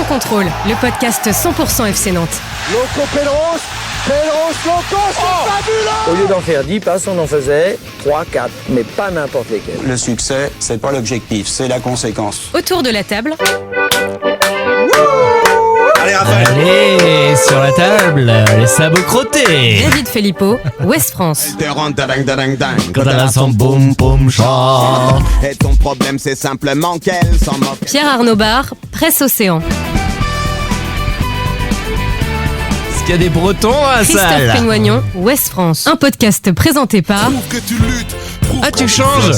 Sans contrôle, le podcast 100% FC Nantes. Loco Pedros, Loco, c'est fabuleux! Au lieu d'en faire 10 passes, on en faisait 3, 4, mais pas n'importe lesquels. Le succès, c'est pas l'objectif, c'est la conséquence. Autour de la table, Allez, Raphaël! Allez, sur la table, les sabots crottés. David Filippo, Ouest France. Quand elle a son boum boum chant. Et ton problème c'est simplement qu'elle s'en moque. Pierre Arnaud Barre, Presse Océan. Est-ce qu'il y a des Bretons à la Christophe salle? Pénoignon, Ouest France. Un podcast présenté par Que tu luttes, Ah, tu changes?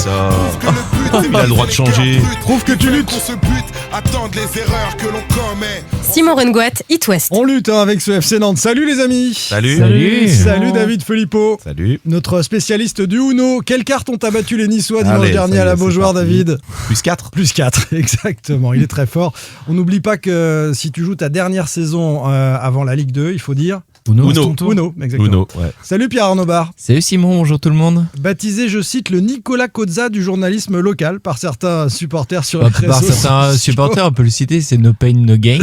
il a le droit de changer. Prouve que tu luttes. Qu'on se bute, attendre les erreurs que l'on commet. Simon Rengoat, It West. On lutte avec ce FC Nantes. Salut les amis. Salut. Salut David Filippo. Salut. Notre spécialiste du Uno. Quelle carte ont abattu les Niçois dimanche Allez, dernier ça y à la est, Beaujoire, c'est parti. David? Plus 4. Plus 4, exactement. Il est très fort. On n'oublie pas que si tu joues ta dernière saison avant la Ligue 2, il faut dire Uno, exactement. Uno, ouais. Salut Pierre Arnaud Barre. Salut Simon, bonjour tout le monde. Baptisé, je cite, le Nicolas Cozza du journalisme local par certains supporters sur les Par réseaux certains sociaux. supporters, on peut le citer, c'est no pain, no gain.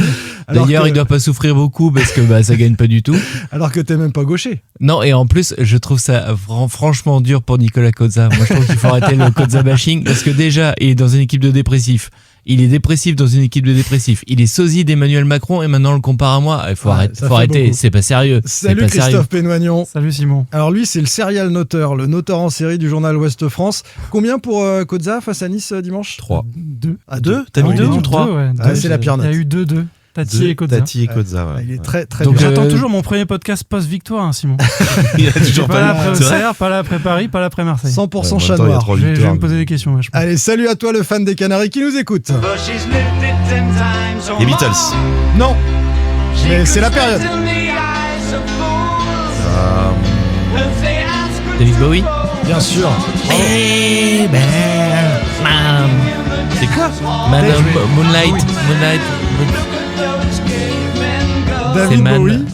Alors D'ailleurs, que- il doit pas souffrir beaucoup parce que ça gagne pas du tout. Alors que t'es même pas gaucher. Non, et en plus, je trouve ça franchement dur pour Nicolas Cozza. Moi, je trouve qu'il faut arrêter le Cozza bashing parce que déjà, il est dans une équipe de dépressifs. Il est dépressif dans une équipe de dépressifs. Il est sosie d'Emmanuel Macron et maintenant on le compare à moi. Il faut Ouais, arrêter. ça Faut fait arrêter. beaucoup. C'est pas sérieux. Salut c'est pas Christophe sérieux. Pénoignon. Salut Simon. Alors lui, c'est le serial noteur, le noteur en série du journal Ouest France. Combien pour Cozza face à Nice dimanche? 3. 2. À 2. T'as mis deux ou trois? C'est la pire note. Il y a eu 2-2. Tati et Cozza. Tati et Cozza, ouais. Il est très très Donc, bien. J'attends toujours mon premier podcast post-victoire, hein, Simon. Il a toujours Pas là pas après eu. C'est vrai. Auxerre, pas là après Paris, pas là après Marseille. 100% Ouais, chat en même temps, il y a noir. trois Je vais victoires, me poser des questions. Je pense. Allez, salut à toi le fan des Canaries qui nous écoute. Les Beatles. Non, mais c'est la période. David Bowie. Bien sûr. Eh ben, man. C'est quoi? Moonlight. C'est David Man Bowie.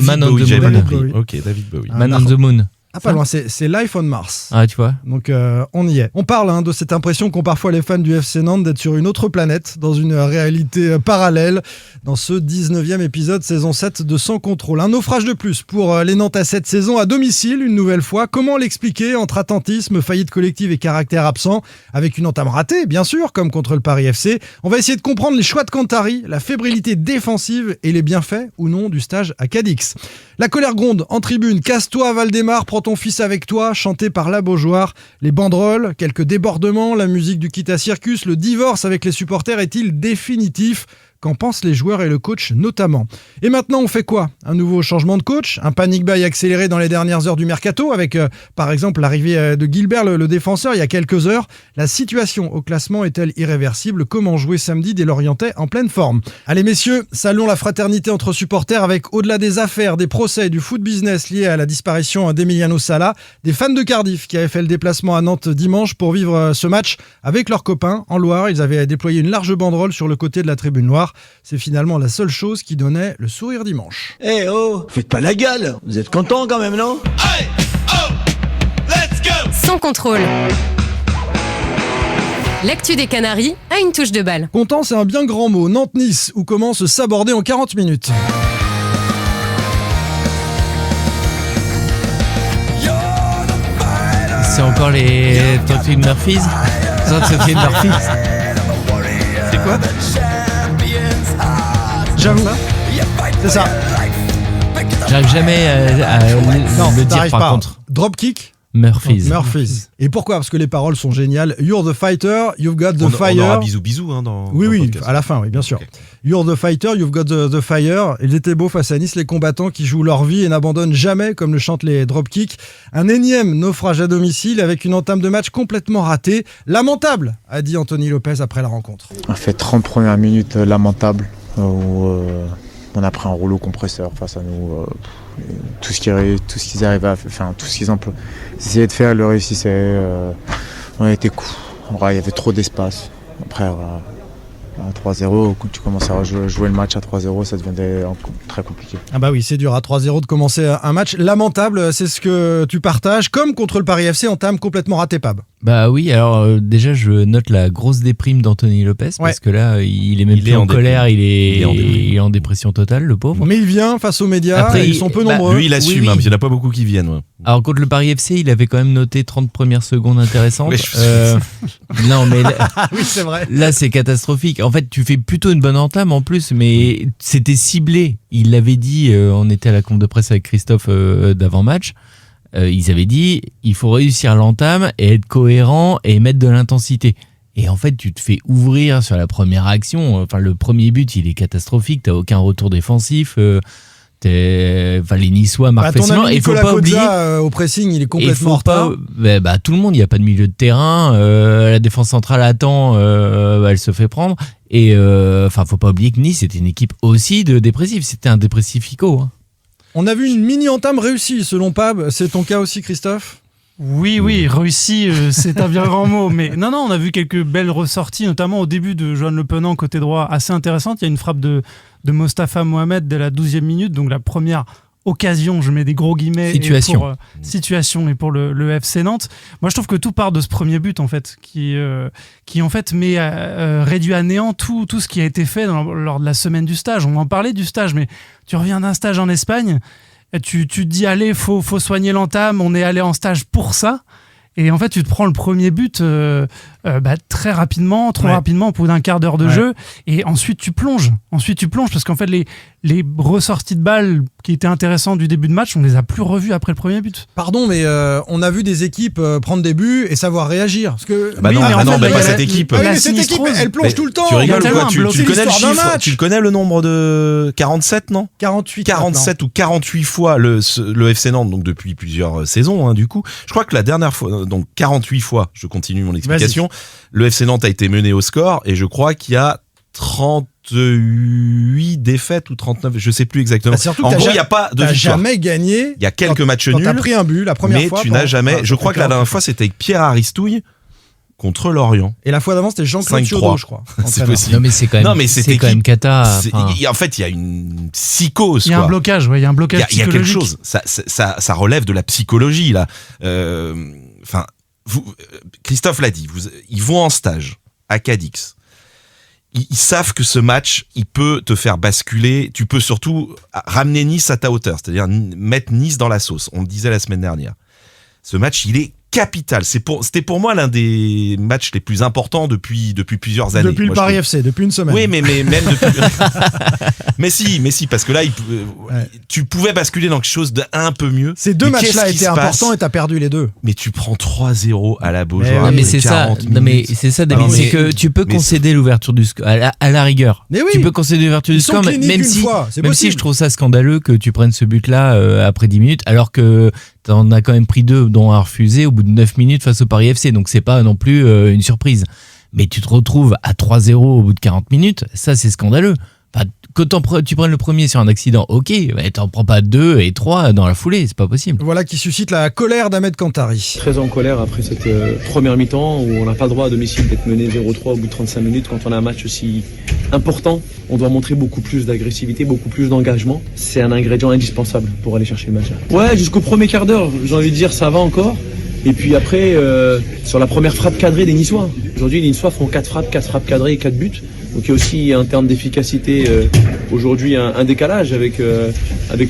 Man on Bowie, the j'avais Moon. pas compris. Bowie. Ok, David Bowie. Man on the Moon. Ah, pas loin, c'est Life on Mars. Ah, tu vois. Donc on y est. On parle de cette impression qu'ont parfois les fans du FC Nantes d'être sur une autre planète, dans une réalité parallèle, dans ce 19e épisode saison 7 de Sans Contrôle. Un naufrage de plus pour les Nantais cette saison à domicile, une nouvelle fois. Comment l'expliquer entre attentisme, faillite collective et caractère absent, avec une entame ratée, bien sûr, comme contre le Paris FC. On va essayer de comprendre les choix de Cantari, la fébrilité défensive et les bienfaits ou non du stage à Cadix. La colère gronde en tribune. Casse-toi, Valdemar, prends ton fils avec toi, chanté par la Beaujoire. Les banderoles, quelques débordements, la musique du Kita Circus, le divorce avec les supporters est-il définitif ? Qu'en pensent les joueurs et le coach notamment. Et maintenant, on fait quoi ? Un nouveau changement de coach ? Un panic buy accéléré dans les dernières heures du mercato avec, par exemple, l'arrivée de Gilbert, le défenseur, il y a quelques heures. La situation au classement est-elle irréversible ? Comment jouer samedi des Lorientais en pleine forme ? Allez messieurs, saluons la fraternité entre supporters avec, au-delà des affaires, des procès, du foot business lié à la disparition d'Emiliano Sala, des fans de Cardiff qui avaient fait le déplacement à Nantes dimanche pour vivre ce match avec leurs copains en Loire. Ils avaient déployé une large banderole sur le côté de la tribune noire. C'est finalement la seule chose qui donnait le sourire dimanche. Eh oh, faites pas la gueule. Vous êtes contents quand même, non? Sans contrôle. L'actu des Canaries a une touche de balle. Content, c'est un bien grand mot. Nantes-Nice, où commence s'aborder en 40 minutes. C'est encore les Toffee Murphys. Toffee Murphys. C'est quoi? J'avoue. C'est ça. J'arrive jamais à Non, le dire t'arrives par pas. contre. Dropkick. Murphys. Murphys. Et pourquoi ? Parce que les paroles sont géniales. You're the fighter, you've got the On fire. aura bisous dans Oui, dans le oui, podcast. à la fin, oui, bien sûr. Ok. You're the fighter, you've got the fire. Ils étaient beaux face à Nice, les combattants qui jouent leur vie et n'abandonnent jamais, comme le chantent les dropkicks. Un énième naufrage à domicile avec une entame de match complètement ratée. Lamentable, a dit Anthony Lopez après la rencontre. On fait 30 premières minutes lamentables où on a pris un rouleau compresseur face à nous. Tout ce qu'ils arrivaient à faire, enfin tout ce qu'ils essayaient de faire, ils le réussissaient. On a été il y avait trop d'espace. Après, à 3-0, quand tu commences à jouer le match à 3-0, ça devenait très compliqué. Ah bah oui, c'est dur à 3-0 de commencer un match lamentable, c'est ce que tu partages, comme contre le Paris FC, entame complètement ratée, Pab. Bah oui, alors déjà je note la grosse déprime d'Anthony Lopez parce que là il est même plus en colère, il est en dépression totale, le pauvre. Mais il vient face aux médias, après, ils sont peu nombreux. Lui il assume, il n'y en a pas beaucoup qui viennent. Ouais. Alors contre le Paris FC, il avait quand même noté 30 premières secondes intéressantes. Non mais là, oui, c'est vrai. Là c'est catastrophique. En fait, tu fais plutôt une bonne entame en plus, mais c'était ciblé. Il l'avait dit, on était à la conf de presse avec Christophe d'avant-match. Ils avaient dit il faut réussir l'entame et être cohérent et mettre de l'intensité. Et en fait, tu te fais ouvrir sur la première action. Enfin, le premier but, il est catastrophique. T'as aucun retour défensif. Les Niçois marquent facilement. Et faut pas oublier au pressing, il est complètement en retard. Tout le monde, il n'y a pas de milieu de terrain. La défense centrale attend, elle se fait prendre. Et faut pas oublier que Nice était une équipe aussi de dépressifs. C'était un dépressifico. Hein. On a vu une mini-entame réussie, selon Pab. C'est ton cas aussi, Christophe ? Oui, réussi, c'est un bien grand mot. Mais non, on a vu quelques belles ressorties, notamment au début de Johan Le Penant, côté droit, assez intéressante. Il y a une frappe de Mostafa Mohamed dès la 12e minute, donc la première occasion, je mets des gros guillemets, situation et pour le FC Nantes. Moi je trouve que tout part de ce premier but en fait qui en fait réduit à néant tout ce qui a été fait lors de la semaine du stage. On en parlait du stage, mais tu reviens d'un stage en Espagne, tu te dis allez faut soigner l'entame, on est allé en stage pour ça. Et en fait, tu te prends le premier but très rapidement, trop rapidement, au bout d'un quart d'heure de jeu. Et ensuite, tu plonges. Parce qu'en fait, les ressorties de balles qui étaient intéressantes du début de match, on les a plus revues après le premier but. Pardon, mais on a vu des équipes prendre des buts et savoir réagir. Parce que cette équipe. Cette équipe, elle plonge tout le temps. Tu rigoles quoi ? Tu connais le chiffre ? Tu connais le nombre de 47, non ? 47 ou 48 fois le FC Nantes, donc depuis plusieurs saisons, hein, du coup. Je crois que la dernière fois, donc 48 fois, je continue mon explication, le FC Nantes a été mené au score et je crois qu'il y a 38 défaites ou 39, je sais plus exactement. En gros, il n'y a pas de victoire. Jamais gagné. Il y a quelques matchs nuls. T'as pris un but la première fois. Mais tu n'as jamais. Je crois que la dernière fois, c'était avec Pierre Aristouille contre Lorient. Et la fois d'avant, c'était Jean-Claude Thiaudot, je crois. C'est possible. Non, mais c'est quand même cata. En fait, il y a une psychose. Il y a un blocage, il y a un blocage psychologique. Il y a quelque chose. Ça relève de la psychologie, là. Christophe l'a dit, ils vont en stage à Cadix. Ils savent que ce match, il peut te faire basculer. Tu peux surtout ramener Nice à ta hauteur, c'est-à-dire mettre Nice dans la sauce. On le disait la semaine dernière. Ce match, il est capital. C'était pour moi l'un des matchs les plus importants depuis plusieurs années. Depuis le Paris FC, depuis une semaine. Oui, mais même depuis. mais si, parce que là, tu pouvais basculer dans quelque chose d'un peu mieux. Ces deux matchs-là étaient importants et t'as perdu les deux. Mais tu prends 3-0 à la Beaujoire. Mais c'est ça. Non, mais c'est ça, David. C'est que tu peux concéder l'ouverture du score à la rigueur. Mais oui. Tu peux concéder l'ouverture du score, même si je trouve ça scandaleux que tu prennes ce but-là après 10 minutes, alors que t'en as quand même pris 2 dont un refusé au bout de 9 minutes face au Paris FC, donc c'est pas non plus une surprise. Mais tu te retrouves à 3-0 au bout de 40 minutes, ça c'est scandaleux. Enfin, quand tu prennes le premier sur un accident, ok, mais t'en prends pas 2 et 3 dans la foulée, c'est pas possible. Voilà qui suscite la colère d'Ahmed Kantari. Très en colère après cette première mi-temps où on n'a pas le droit à domicile d'être mené 0-3 au bout de 35 minutes. Quand on a un match aussi important, on doit montrer beaucoup plus d'agressivité, beaucoup plus d'engagement. C'est un ingrédient indispensable pour aller chercher le match. Ouais, jusqu'au premier quart d'heure, j'ai envie de dire ça va encore. Et puis après, sur la première frappe cadrée des Niçois. Aujourd'hui, les Niçois font 4 frappes cadrées et 4 buts. Donc il y a aussi en termes d'efficacité aujourd'hui un décalage avec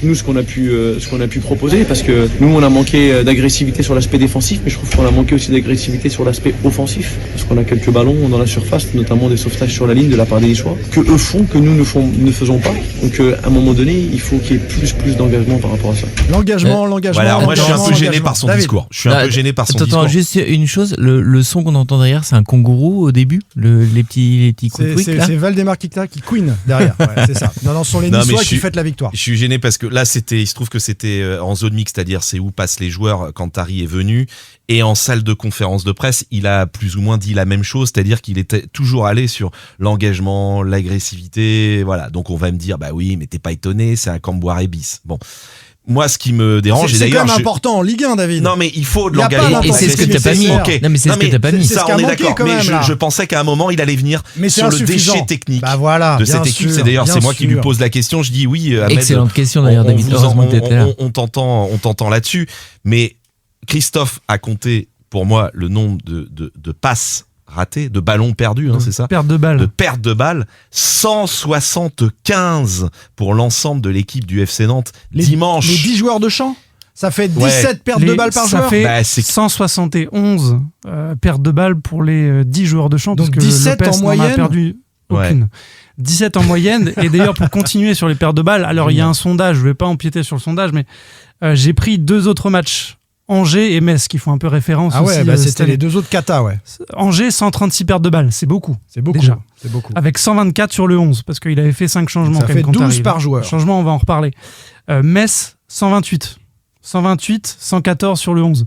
nous ce qu'on a pu proposer, parce que nous on a manqué d'agressivité sur l'aspect défensif, mais je trouve qu'on a manqué aussi d'agressivité sur l'aspect offensif, parce qu'on a quelques ballons dans la surface, notamment des sauvetages sur la ligne de la part des Niçois que eux font, que nous ne faisons pas. Donc à un moment donné il faut qu'il y ait plus d'engagement par rapport à ça. L'engagement. Voilà, moi je suis un peu gêné par son discours. Attends, juste une chose, le son qu'on entend derrière, c'est un kangourou au début, les petits quick. C'est Valdemar Kita qui queen derrière, c'est ça. Non, ce sont les Niçois qui fêtent la victoire. Je suis gêné parce que là, il se trouve que c'était en zone mixte, c'est-à-dire c'est où passent les joueurs quand Tari est venu. Et en salle de conférence de presse, il a plus ou moins dit la même chose, c'est-à-dire qu'il était toujours allé sur l'engagement, l'agressivité, voilà. Donc on va me dire, bah oui, mais t'es pas étonné, c'est un Camboire bis. Bon. Moi, ce qui me dérange, c'est quand même important en Ligue 1, David. Non, mais il faut de l'engagement. Et c'est ce que t'as pas mis. Okay. Non, mais c'est ce que t'as pas mis. Ça, on est d'accord. Mais je pensais qu'à un moment, il allait venir sur le déchet technique de cette équipe. C'est d'ailleurs, c'est moi qui lui pose la question. Je dis oui. Ahmed, excellente question d'ailleurs, David. On t'entend là-dessus. Mais Christophe a compté pour moi, le nombre de passes ratées, de ballons perdus, c'est ça ? Perte de balle. De perte de balles. 175 pour l'ensemble de l'équipe du FC Nantes dimanche. Les 10 joueurs de champ, ça fait 17 pertes de balles par joueur. Ça fait 171 pertes de balles pour les 10 joueurs de champ. Donc parce que 17 Lopez en moyenne. n'en a perdu aucune. 17 en moyenne. Et d'ailleurs, pour continuer sur les pertes de balles, alors il y a un sondage, je ne vais pas empiéter sur le sondage, mais j'ai pris 2 autres matchs. Angers et Metz qui font un peu référence aussi. C'était les 2 autres katas, ouais. Angers, 136 pertes de balles, c'est beaucoup. C'est beaucoup. Déjà. C'est beaucoup. Avec 124 sur le 11, parce qu'il avait fait 5 changements. Ça fait 12 par joueur. Changement, on va en reparler. Metz, 128. 128, 114 sur le 11.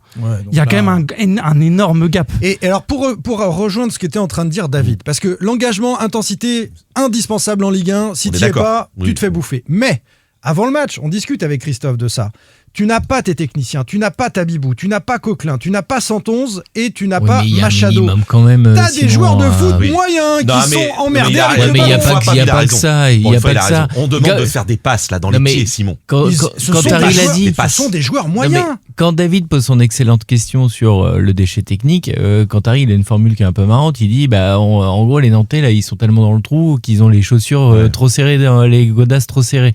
Il y a quand même un énorme gap. Et alors, pour rejoindre ce qu'était en train de dire David, parce que l'engagement, intensité, indispensable en Ligue 1, si tu n'y es pas, tu te fais bouffer. Mais, avant le match, on discute avec Christophe de ça. Tu n'as pas tes techniciens, tu n'as pas Tabibou, tu n'as pas Coquelin, tu n'as pas 111 et tu n'as pas Machado. T'as des joueurs de foot moyens qui sont emmerdés avec le ballon. Mais il n'y a pas que ça. Il y a pas que ça. On demande de faire des passes là dans les pieds, Simon. Quand Harry l'a dit, ce sont des joueurs moyens. Quand David pose son excellente question sur le déchet technique, quand Harry il a une formule qui est un peu marrante, il dit en gros les Nantais là ils sont tellement dans le trou qu'ils ont les chaussures trop serrées, les godasses trop serrées.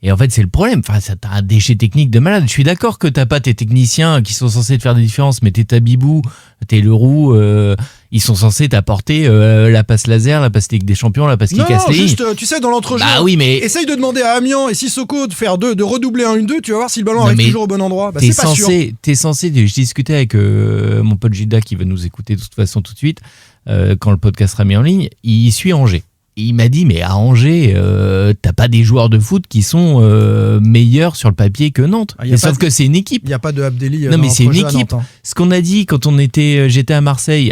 Et en fait, c'est le problème. Enfin, t'as un déchet technique de malade. Je suis d'accord que t'as pas tes techniciens qui sont censés te faire des différences, mais tes Tabibou, tes Leroux, ils sont censés t'apporter la passe laser, la passe Ligue des Champions, la passe qui casse les lignes. Juste, tu sais, dans l'entrejeu, essaye de demander à Amiens et Sissoko de redoubler un 1-2, tu vas voir si le ballon arrive toujours au bon endroit. C'est pas sûr. T'es censé, je discutais avec mon pote Gilda qui va nous écouter de toute façon tout de suite, quand le podcast sera mis en ligne, il suit Angers. Il m'a dit, mais à Angers, t'as pas des joueurs de foot qui sont meilleurs sur le papier que Nantes. Sauf que c'est une équipe. Il n'y a pas de Abdelli. Non, mais c'est une équipe. Ce qu'on a dit quand j'étais à Marseille,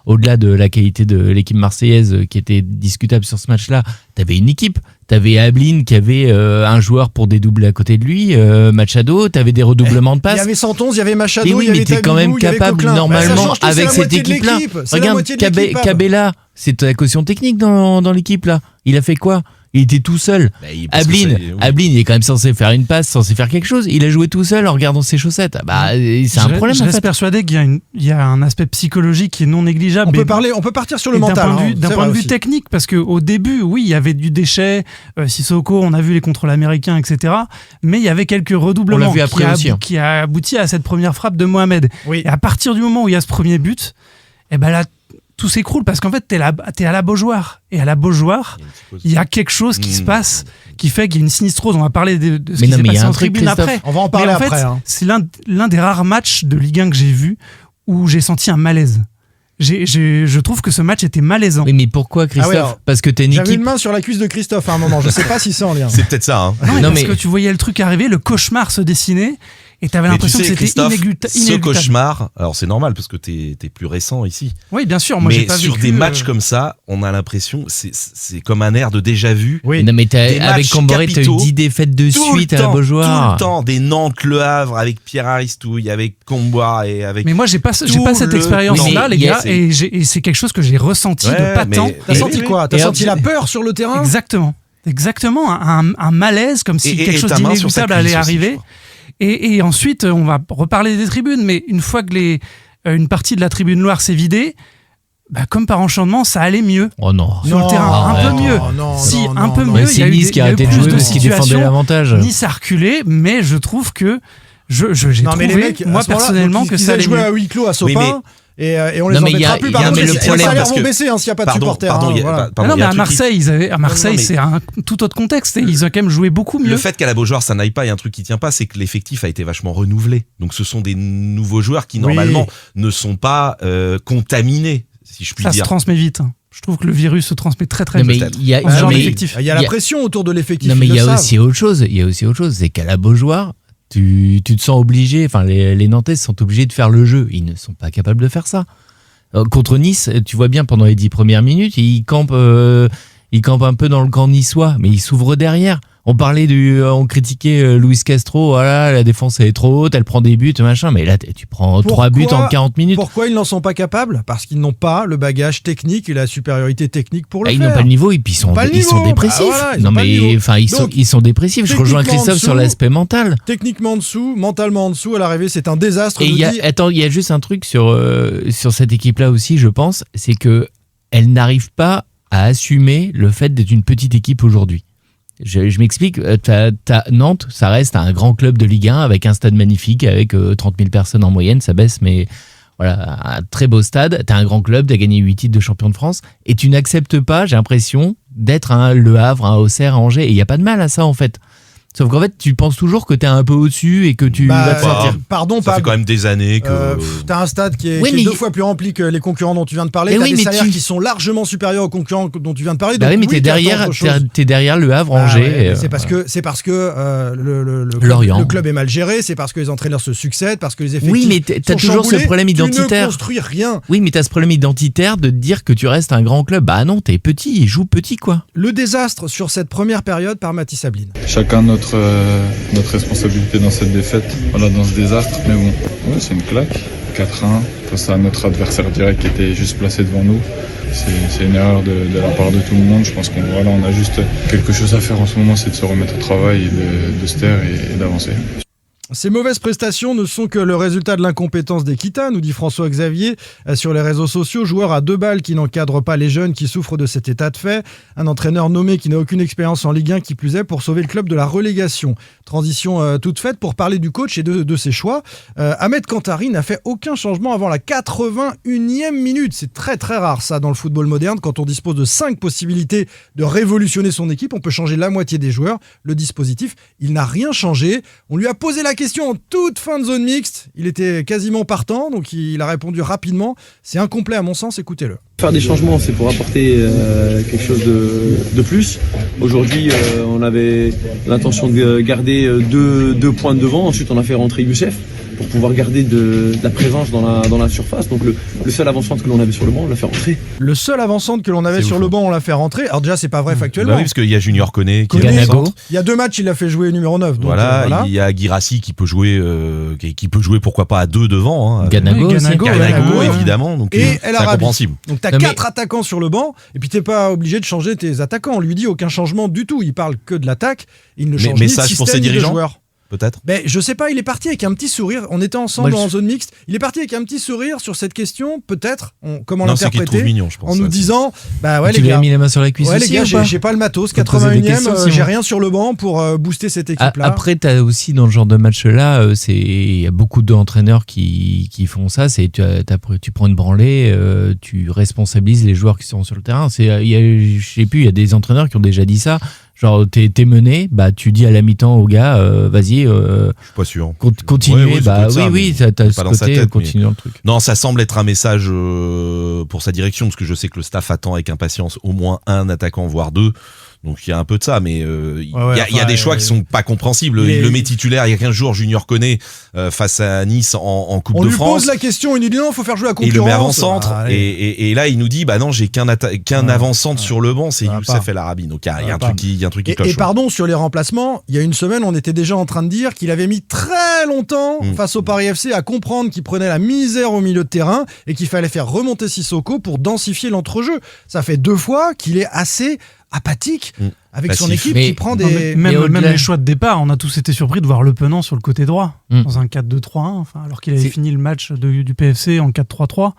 au-delà de la qualité de l'équipe marseillaise qui était discutable sur ce match-là, t'avais une équipe. T'avais Ablin qui avait un joueur pour dédoubler à côté de lui, Machado, t'avais des redoublements de passes. Il y avait 111, il y avait Machado, il y avait Tabibou, mais t'es quand même capable normalement avec cette équipe-là. Regarde, Cabella, c'est ta caution technique dans l'équipe là. Il a fait quoi ? Il était tout seul. Ablin, il est quand même censé faire une passe, censé faire quelque chose. Il a joué tout seul en regardant ses chaussettes. C'est un problème. Je reste persuadé qu'il y a un aspect psychologique qui est non négligeable. On peut partir sur le mental. D'un point de vue technique, parce qu'au début, oui, il y avait du déchet. Sissoko, on a vu les contrôles américains, etc. Mais il y avait quelques redoublements qui a abouti à cette première frappe de Mohamed. Oui. Et à partir du moment où il y a ce premier but, là, tout s'écroule parce qu'en fait, t'es à la Beaujoire. Et à la Beaujoire, il y a quelque chose qui se passe qui fait qu'il y a une sinistrose. On va parler de ce qui s'est passé en tribune après. On va en parler après. C'est l'un des rares matchs de Ligue 1 que j'ai vu où j'ai senti un malaise. Je trouve que ce match était malaisant. Oui, mais pourquoi, Christophe ? Parce que t'es une équipe. J'avais une main sur la cuisse de Christophe à un moment. Je sais pas si c'est en lien. C'est peut-être ça. Parce que tu voyais le truc arriver, le cauchemar se dessiner. Et t'avais l'impression que c'était inéluctable. Ce cauchemar, alors c'est normal parce que t'es plus récent ici. Oui, bien sûr. Moi, j'ai pas sur vécu, des matchs comme ça, on a l'impression, c'est comme un air de déjà vu. Oui. Non, mais avec Camboré, t'as eu 10 défaites de suite à la Beaujoire. Tout le temps, des Nantes, Le Havre, avec Pierre Aristouille, avec Combois et avec. Mais moi, j'ai pas cette expérience-là, les gars, et c'est quelque chose que j'ai ressenti de patent. T'as senti quoi ? T'as senti la peur sur le terrain ? Exactement, un malaise, comme si quelque chose d'inéluctable allait arriver. Et ensuite, on va reparler des tribunes, mais une fois que une partie de la tribune noire s'est vidée, comme par enchantement, ça allait mieux. Oh non. Sur le terrain, un peu mieux. Un peu mieux. C'est Nice qui a arrêté de jouer parce qu'il défendait l'avantage. Nice a reculé, mais je trouve que j'ai trouvé, moi personnellement, que ça allait jouer mieux. à huis clous à Sopin. Et on les embêtera plus. Par contre, les salaires vont baisser s'il n'y a pas de supporters. Mais à Marseille, c'est un tout autre contexte. Et ils ont quand même joué beaucoup mieux. Le fait qu'à la Beaujoire, ça n'aille pas, il y a un truc qui tient pas, c'est que l'effectif a été vachement renouvelé. Donc ce sont des nouveaux joueurs qui, normalement, ne sont pas contaminés, si je puis dire. Ça se transmet vite. Je trouve que le virus se transmet très très vite. Il y a la pression autour de l'effectif. Non, mais il y a aussi autre chose. C'est qu'à la Beaujoire, tu te sens obligé, enfin les Nantais sont obligés de faire le jeu. Ils ne sont pas capables de faire ça. Contre Nice, tu vois bien pendant les 10 premières minutes, ils campent un peu dans le camp niçois, mais ils s'ouvrent derrière. On critiquait Luis Castro, voilà, la défense elle est trop haute, elle prend des buts, machin, mais là tu prends 3 buts en 40 minutes. Pourquoi ils n'en sont pas capables ? Parce qu'ils n'ont pas le bagage technique et la supériorité technique pour le faire. Ils n'ont pas le niveau et puis ils sont dépressifs. Ils sont dépressifs. Je rejoins Christophe sur l'aspect mental. Techniquement mentalement en dessous, à l'arrivée, c'est un désastre. Et il y a juste un truc sur cette équipe-là aussi, je pense, c'est que elle n'arrive pas à assumer le fait d'être une petite équipe aujourd'hui. Je m'explique, Nantes, ça reste un grand club de Ligue 1 avec un stade magnifique, avec 30 000 personnes en moyenne, ça baisse, mais voilà, un très beau stade. T'as un grand club, t'as gagné 8 titres de champion de France, et tu n'acceptes pas, j'ai l'impression, d'être Le Havre, un Auxerre, un Angers, et il n'y a pas de mal à ça en fait. Sauf qu'en fait, tu penses toujours que t'es un peu au-dessus et que tu vas te sortir. Pardon, ça fait quand même des années que... t'as un stade qui est 2 fois plus rempli que les concurrents dont tu viens de parler. T'as des salaires qui sont largement supérieurs aux concurrents dont tu viens de parler. Bah oui, mais t'es derrière Le Havre, Angers. C'est parce que le club est mal géré, c'est parce que les entraîneurs se succèdent, parce que les effectifs sont chamboulés. Oui, mais t'as toujours ce problème identitaire. Tu ne construis rien. Oui, mais t'as ce problème identitaire de te dire que tu restes un grand club. Bah non, t'es petit, ils jouent petit, quoi. Le désastre sur cette première période par Mathis Sabline. Chacun notre responsabilité dans cette défaite, dans ce désastre, mais bon, c'est une claque, 4-1 face à notre adversaire direct qui était juste placé devant nous. C'est une erreur de la part de tout le monde. Je pense qu'on a juste quelque chose à faire en ce moment, c'est de se remettre au travail, de se taire et d'avancer. Ces mauvaises prestations ne sont que le résultat de l'incompétence d'Ekita, nous dit François Xavier sur les réseaux sociaux. Joueur à 2 balles qui n'encadre pas les jeunes qui souffrent de cet état de fait. Un entraîneur nommé qui n'a aucune expérience en Ligue 1 qui plus est pour sauver le club de la relégation. Transition toute faite pour parler du coach et de ses choix. Ahmed Kantari n'a fait aucun changement avant la 81e minute. C'est très très rare ça dans le football moderne. Quand on dispose de 5 possibilités de révolutionner son équipe, on peut changer la moitié des joueurs. Le dispositif, il n'a rien changé. On lui a posé la question en toute fin de zone mixte. Il était quasiment partant, donc il a répondu rapidement. C'est incomplet à mon sens, écoutez-le. Faire des changements, c'est pour apporter quelque chose de plus. Aujourd'hui, on avait l'intention de garder deux points devant. Ensuite, on a fait rentrer Youssef pour pouvoir garder de la présence dans la surface. Donc le seul avant-centre que l'on avait sur le banc, on l'a fait rentrer. Le seul avant-centre que l'on avait sur le banc, on l'a fait rentrer. Alors déjà, c'est pas vrai factuellement. Bah oui, parce qu'il y a Junior Koné qui est au centre. Il y a 2 matchs, il a fait jouer numéro 9. Donc voilà, il y a Guirassy qui peut jouer pourquoi pas à 2 devant. Ganago évidemment. Donc et c'est incompréhensible. Donc t'as 4 attaquants sur le banc, et puis t'es pas obligé de changer tes attaquants. On lui dit aucun changement du tout. Il parle que de l'attaque. Il ne change ni de système ni de joueur. Peut-être. Je sais pas, il est parti avec un petit sourire. On était ensemble en zone mixte. Il est parti avec un petit sourire sur cette question, peut-être. Comment l'interpréter mignon, je pense, en nous disant tu lui as mis la main sur la cuisse aussi, les gars, j'ai pas le matos. 81e, j'ai rien sur le banc pour booster cette équipe-là. Après, t'as aussi dans le genre de match-là, il y a beaucoup d'entraîneurs qui font ça. Tu prends une branlée, tu responsabilises les joueurs qui sont sur le terrain. Je sais plus, il y a des entraîneurs qui ont déjà dit ça. Genre, t'es mené, tu dis à la mi-temps au gars, vas-y. Je suis pas sûr. Continuez, t'as ce côté, continue dans le truc. Non, ça semble être un message pour sa direction, parce que je sais que le staff attend avec impatience au moins un attaquant, voire 2. Donc il y a un peu de ça, mais il y a des choix qui sont pas compréhensibles. Il le met titulaire il y a 15 jours, Junior Koné face à Nice en Coupe de France. On lui pose la question, il nous dit non, il faut faire jouer la concurrence. Et il le met avant-centre, et là il nous dit non, j'ai qu'un avant-centre sur le banc, c'est Youssef El Arabi. Donc il y a un truc qui cloche. Et pardon, sur les remplacements, il y a une semaine, on était déjà en train de dire qu'il avait mis très longtemps face au Paris FC à comprendre qu'il prenait la misère au milieu de terrain et qu'il fallait faire remonter Sissoko pour densifier l'entrejeu. Ça fait 2 fois qu'il est assez apathique avec son équipe qui prend des... Même les choix de départ, on a tous été surpris de voir Le Penant sur le côté droit dans un 4-2-3-1, alors qu'il avait fini le match du PFC en 4-3-3.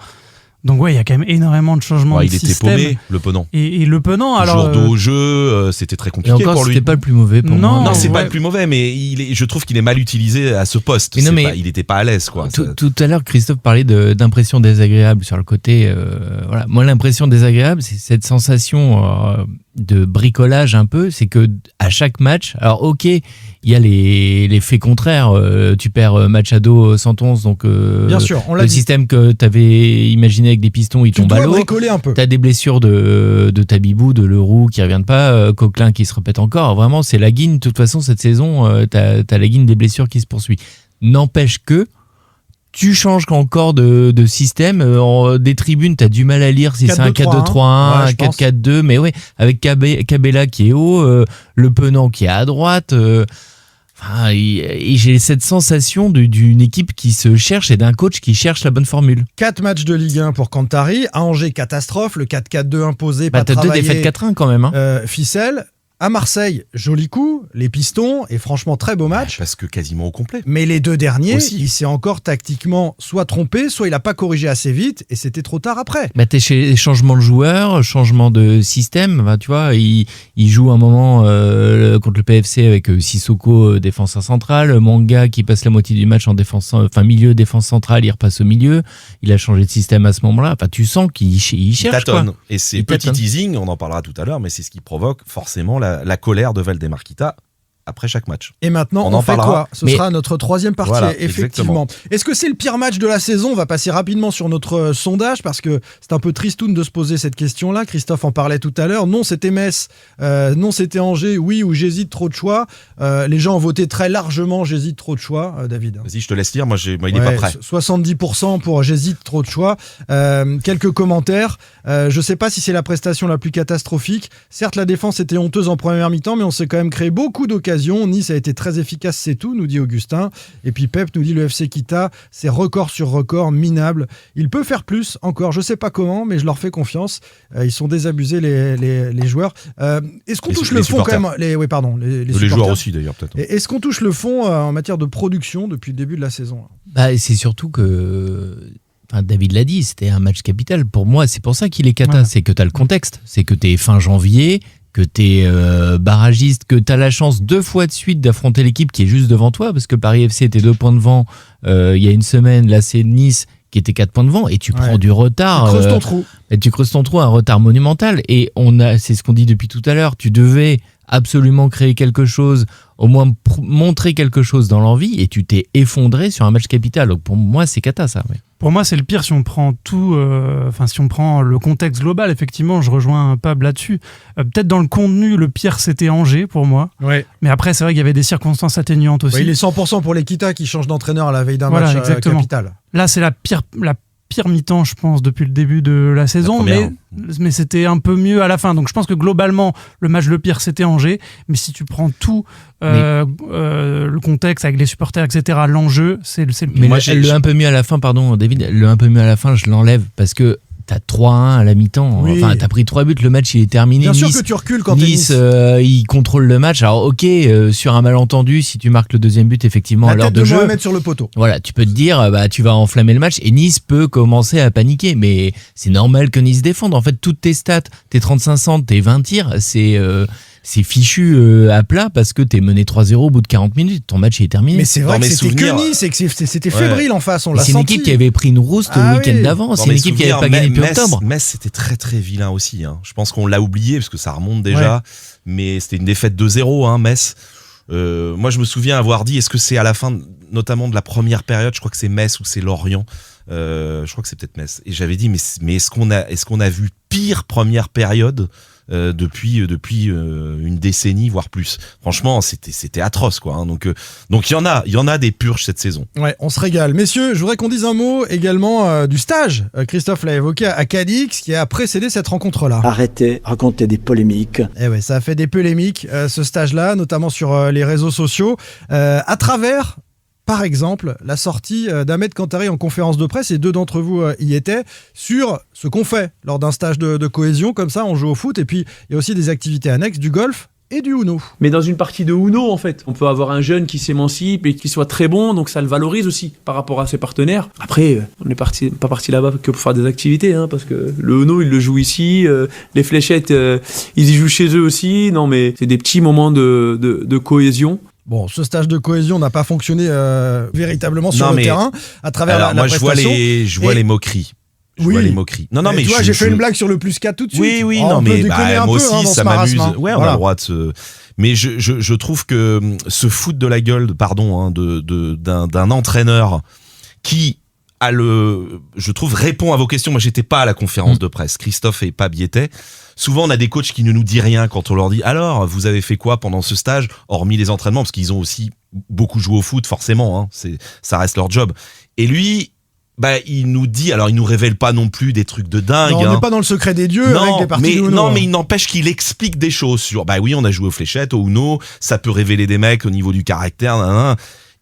Donc il y a quand même énormément de changements de système. Il était paumé, Le Penant. Et Le Penant, alors... Jour d'eau au jeu, c'était très compliqué encore, pour lui. C'était pas le plus mauvais pour moi. Non, c'est pas le plus mauvais, mais je trouve qu'il est mal utilisé à ce poste. Il n'était pas à l'aise, quoi. Tout à l'heure, Christophe parlait d'impression désagréable sur le côté. Voilà. Moi, l'impression désagréable, c'est cette sensation de bricolage un peu. C'est que à chaque match, alors ok, il y a les faits contraires. Tu perds match à dos 111, donc bien sûr, on l'a le dit. système que tu avais imaginé avec des pistons, il tombe à l'eau. Tu as des blessures de Tabibou, de Leroux qui ne reviennent pas, Coquelin qui se répète encore. Vraiment, c'est la guine. De toute façon, cette saison, tu as la guine des blessures qui se poursuit. N'empêche que tu changes encore de système. Des tribunes, t'as du mal à lire si c'est un 4-2-3-1, un 4-4-2. Mais ouais, avec Cabella qui est haut, Le Penant qui est à droite. Et j'ai cette sensation d'une équipe qui se cherche et d'un coach qui cherche la bonne formule. 4 matchs de Ligue 1 pour Cantari. À Angers, catastrophe. Le 4-4-2 imposé, pas t'as travaillé. 2 défaites 4-1 quand même. Hein. Ficelle. À Marseille, joli coup, les Pistons, et franchement très beau match. Parce que quasiment au complet. Mais les 2 derniers, aussi. il s'est encore tactiquement soit trompé, soit il n'a pas corrigé assez vite, et c'était trop tard après. T'es chez changement de joueur, changement de système. Tu vois, il joue un moment contre le PFC avec Sissoko, défenseur central, Manga qui passe la moitié du match en défense, milieu défense centrale, il repasse au milieu. Il a changé de système à ce moment-là. Tu sens qu'il cherche. Il tâtonne. Quoi. Et c'est petit teasing, on en parlera tout à l'heure, mais c'est ce qui provoque forcément la colère de Valdemar Kita après chaque match. Et maintenant, on fait quoi ? Ce sera notre 3e partie, voilà, effectivement. Exactement. Est-ce que c'est le pire match de la saison ? On va passer rapidement sur notre sondage, parce que c'est un peu tristoun de se poser cette question-là. Christophe en parlait tout à l'heure. Non, c'était Metz. Non, c'était Angers. Oui, ou j'hésite, trop de choix. Les gens ont voté très largement j'hésite, trop de choix, David. Vas-y, je te laisse lire. Moi, il n'est pas prêt. 70% pour j'hésite, trop de choix. Quelques commentaires. Je ne sais pas si c'est la prestation la plus catastrophique. Certes, la défense était honteuse en première mi-temps, mais on s'est quand même créé beaucoup d'occasions. Nice a été très efficace, c'est tout, nous dit Augustin. Et puis Pep nous dit le FC Kita, c'est record sur record, minable. Il peut faire plus encore, je sais pas comment, mais je leur fais confiance. Ils sont désabusés, les joueurs. Est-ce qu'on touche le fond quand même ? Les joueurs aussi d'ailleurs, peut-être. Est-ce qu'on touche le fond en matière de production depuis le début de la saison ? C'est surtout que... David l'a dit, c'était un match capital. Pour moi, c'est pour ça qu'il est cata. Ouais. C'est que tu as le contexte. C'est que tu es fin janvier, que tu es barragiste, que tu as la chance 2 fois de suite d'affronter l'équipe qui est juste devant toi, parce que Paris FC était 2 points devant il y a une semaine. Là, c'est Nice qui était 4 points devant, et tu prends du retard. Tu creuses ton trou. Et tu creuses ton trou, un retard monumental. Et c'est ce qu'on dit depuis tout à l'heure, tu devais absolument créer quelque chose, au moins montrer quelque chose dans l'envie, et tu t'es effondré sur un match capital. Donc pour moi, c'est cata ça. Ouais. Pour moi, c'est le pire si on prend tout, si on prend le contexte global. Effectivement, je rejoins Pab là-dessus. Peut-être dans le contenu, le pire, c'était Angers pour moi. Ouais. Mais après, c'est vrai qu'il y avait des circonstances atténuantes aussi. Ouais, il est 100% pour l'Equita qui change d'entraîneur à la veille d'un match capital. Là, c'est la pire mi-temps, je pense, depuis le début de la saison, mais c'était un peu mieux à la fin. Donc je pense que globalement, le match le pire, c'était Angers. Mais si tu prends tout le contexte avec les supporters, etc., l'enjeu, c'est le pire. Mais le un peu mieux à la fin, pardon, David, le un peu mieux à la fin, je l'enlève parce que t'as 3-1 à la mi-temps. Oui. Enfin, t'as pris 3 buts, le match il est terminé. Bien sûr que tu recules quand Nice, il contrôle le match. Alors ok, sur un malentendu, si tu marques le 2e but, effectivement, à l'heure de jeu, mettre sur le poteau. Voilà, tu peux te dire, tu vas enflammer le match et Nice peut commencer à paniquer. Mais c'est normal que Nice défende. En fait, toutes tes stats, tes 35 centres, tes 20 tirs, c'est fichu à plat parce que t'es mené 3-0 au bout de 40 minutes. Ton match est terminé. Mais c'est vrai que c'était que Nice et que c'était fébrile en face. On l'a senti. C'est une équipe qui avait pris une rouste le week-end d'avant. C'est une équipe qui n'avait pas gagné depuis octobre. Metz, c'était très très vilain aussi. Hein. Je pense qu'on l'a oublié parce que ça remonte déjà. Ouais. Mais c'était une défaite 2-0, Metz. Moi, je me souviens avoir dit, est-ce que c'est à la fin, notamment de la première période, je crois que c'est Metz ou c'est Lorient. Je crois que c'est peut-être Metz. Et j'avais dit, mais est-ce qu'on a vu pire première période depuis une décennie voire plus. Franchement, c'était atroce quoi. Hein. Donc il y en a des purges cette saison. Ouais, on se régale. Messieurs, je voudrais qu'on dise un mot également du stage. Christophe l'a évoqué à Cadix qui a précédé cette rencontre-là. Arrêtez, racontez des polémiques. Eh ouais, ça a fait des polémiques ce stage-là, notamment sur les réseaux sociaux, à travers. Par exemple, la sortie d'Ahmed Kantari en conférence de presse, et 2 d'entre vous y étaient, sur ce qu'on fait lors d'un stage de cohésion, comme ça, on joue au foot, et puis il y a aussi des activités annexes, du golf et du Uno. Mais dans une partie de Uno, en fait, on peut avoir un jeune qui s'émancipe et qui soit très bon, donc ça le valorise aussi par rapport à ses partenaires. Après, on n'est pas parti là-bas que pour faire des activités, parce que le Uno, ils le jouent ici, les fléchettes, ils y jouent chez eux aussi. Non, mais c'est des petits moments de cohésion. Bon, ce stage de cohésion n'a pas fonctionné véritablement sur le terrain à travers la prestation. Je vois les moqueries. Je vois les moqueries. Non, mais tu vois, j'ai fait une blague sur le +4 tout de suite. Oui, non, mais moi aussi, ça m'amuse. Ouais, on a le droit de se... Mais je trouve que se foutre de la gueule, d'un entraîneur qui je trouve, répond à vos questions. Moi, j'étais pas à la conférence de presse. Christophe et Pab y étaient. Souvent, on a des coachs qui ne nous disent rien quand on leur dit « Alors, vous avez fait quoi pendant ce stage ?» hormis les entraînements, parce qu'ils ont aussi beaucoup jouent au foot forcément, hein, ça reste leur job. Et lui, il nous dit, alors il nous révèle pas non plus des trucs de dingue. Non, on n'est pas dans le secret des dieux avec des parties de Uno. Non, mais il n'empêche qu'il explique des choses sur. Oui, on a joué aux fléchettes, au Uno, ça peut révéler des mecs au niveau du caractère.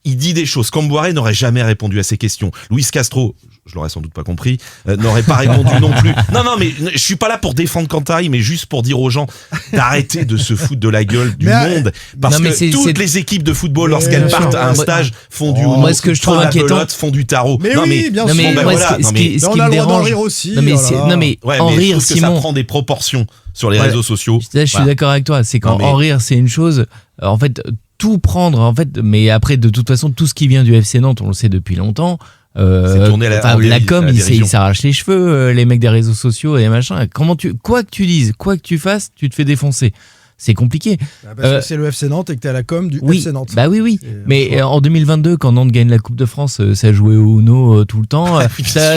Il dit des choses. Camboire n'aurait jamais répondu à ces questions. Luis Castro, je l'aurais sans doute pas compris, n'aurait pas répondu non plus. Non, mais je suis pas là pour défendre Cantari, mais juste pour dire aux gens d'arrêter de se foutre de la gueule du monde. Parce que toutes les équipes de football, lorsqu'elles partent à un stage, font du Uno, moi, ce que je trouve inquiétant, font du tarot. Mais oui, bien sûr. Ce qui me dérange, aussi. En rire, je trouve que ça prend des proportions sur les réseaux sociaux. Je suis d'accord avec toi. C'est qu'en rire, c'est une chose. En fait, tout prendre, en fait, mais après, de toute façon, tout ce qui vient du FC Nantes, on le sait depuis longtemps. La com, ils s'arrachent les cheveux, les mecs des réseaux sociaux et machin. Quoi que tu dises, quoi que tu fasses, tu te fais défoncer. C'est compliqué. Parce que c'est le FC Nantes et que t'es à la com du FC Nantes. Oui. Mais en 2022, quand Nantes gagne la Coupe de France, ça jouait au Uno tout le temps.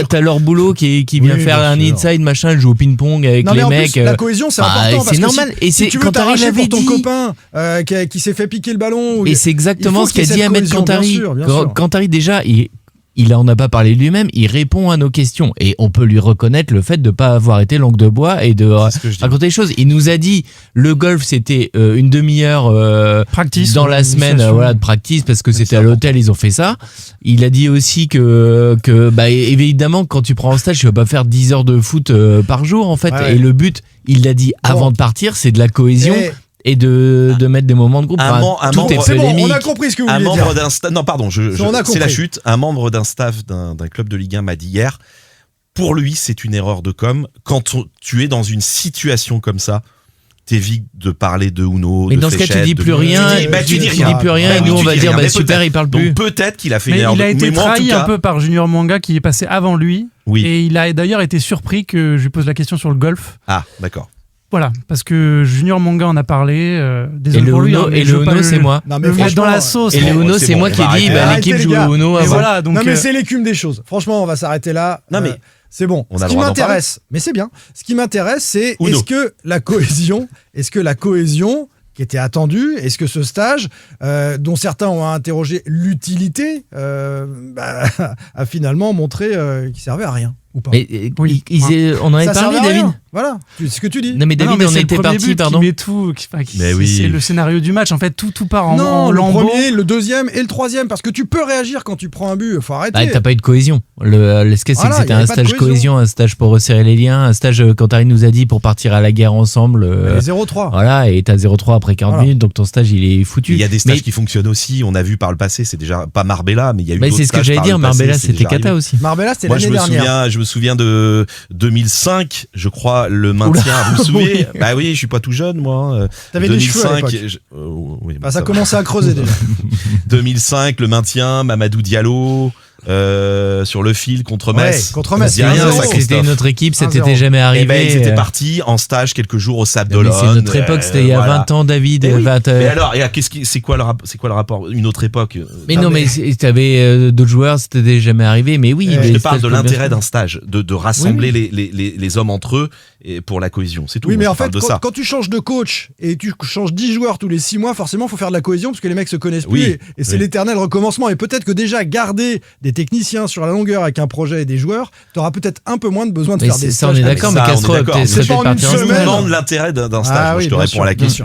T'as leur boulot qui vient faire un inside, machin, elle joue au ping-pong avec les mecs. Plus, la cohesion, c'est important. C'est normal. Et si tu veux t'arracher pour ton copain qui s'est fait piquer le ballon. Et c'est exactement ce qu'a dit Ahmed Cantari. Cantari, déjà, il en a pas parlé lui-même, il répond à nos questions et on peut lui reconnaître le fait de pas avoir été langue de bois et de raconter les choses. Il nous a dit le golf c'était une demi-heure dans la semaine de practice parce que c'était à l'hôtel, ils ont fait ça. Il a dit aussi que évidemment quand tu prends un stage, tu vas pas faire 10 heures de foot par jour en fait et le but, il l'a dit avant de partir, c'est de la cohésion. Et de mettre des moments de groupe. Tout est polémique. On a compris ce que vous vouliez dire. Non, pardon, c'est la chute. Un membre d'un staff d'un club de Ligue 1 m'a dit hier, pour lui, c'est une erreur de com. Quand tu es dans une situation comme ça, t'évites de parler de Uno, mais de dans ce cas, tu dis plus rien. Tu dis plus rien et nous, on va dire, super, il parle plus. Donc peut-être qu'il a fait une erreur de com. Il a été trahi un peu par Junior Manga qui est passé avant lui. Oui. Et il a d'ailleurs été surpris que je lui pose la question sur le golf. Ah, d'accord. Voilà, parce que Junior Manga en a parlé. Désolé pour lui. Et le Uno, c'est moi. Le mettre dans la sauce. Et le Uno, c'est moi qui ai dit l'équipe joue au Uno avant. Voilà, donc non, mais c'est l'écume des choses. Franchement, on va s'arrêter là. Non, mais c'est bon. Ce qui m'intéresse, mais c'est bien. Ce qui m'intéresse, c'est est-ce que la cohésion qui était attendue, est-ce que ce stage, dont certains ont interrogé l'utilité, a finalement montré qu'il servait à rien? Pas. Mais on en avait parlé, David. Voilà, c'est ce que tu dis. Non, mais David, on était parti, pardon. C'est le scénario du match. En fait, tout part en lambeaux. Le premier, le deuxième et le troisième, parce que tu peux réagir quand tu prends un but. Faut arrêter. T'as pas eu de cohésion. Ce que c'est que c'était un stage cohésion, un stage pour resserrer les liens, un stage quand Harry nous a dit pour partir à la guerre ensemble. 0-3. Voilà, et t'as 0-3 après 40 minutes, donc ton stage il est foutu. Il y a des stages qui fonctionnent aussi. On a vu par le passé, c'est déjà pas Marbella, mais il y a eu d'autres stages. C'est ce que j'allais dire. Marbella, c'était cata aussi. Marbella, c'était l'année dernière. Je me souviens de 2005, je crois, le maintien. Vous vous souvenez? Bah oui, je suis pas tout jeune, moi. T'avais 2005, des cheveux à l'époque. Ça commençait à creuser déjà. 2005, le maintien, Mamadou Diallo. Sur le fil contre Metz. Contre Metz. C'était une autre équipe, ça t'était jamais arrivé. Ils étaient partis en stage quelques jours au Sable d'Olonne. C'est notre époque, c'était il y a 20 ans, David. Mais alors, c'est quoi le rapport? Une autre époque? Mais non, mais t'avais d'autres joueurs, c'était jamais arrivé. Mais oui, je te parle de l'intérêt d'un stage, de rassembler les hommes entre eux et pour la cohésion. C'est tout. Oui, mais en fait, quand tu changes de coach et tu changes 10 joueurs tous les 6 mois, forcément, il faut faire de la cohésion parce que les mecs se connaissent plus et c'est l'éternel recommencement. Et peut-être que déjà garder des techniciens sur la longueur avec un projet et des joueurs, tu auras peut-être un peu moins de besoin de faire des stages. On est d'accord, mais Castro, c'est pas en une semaine. Je demande l'intérêt d'un stage. Je te réponds à la question.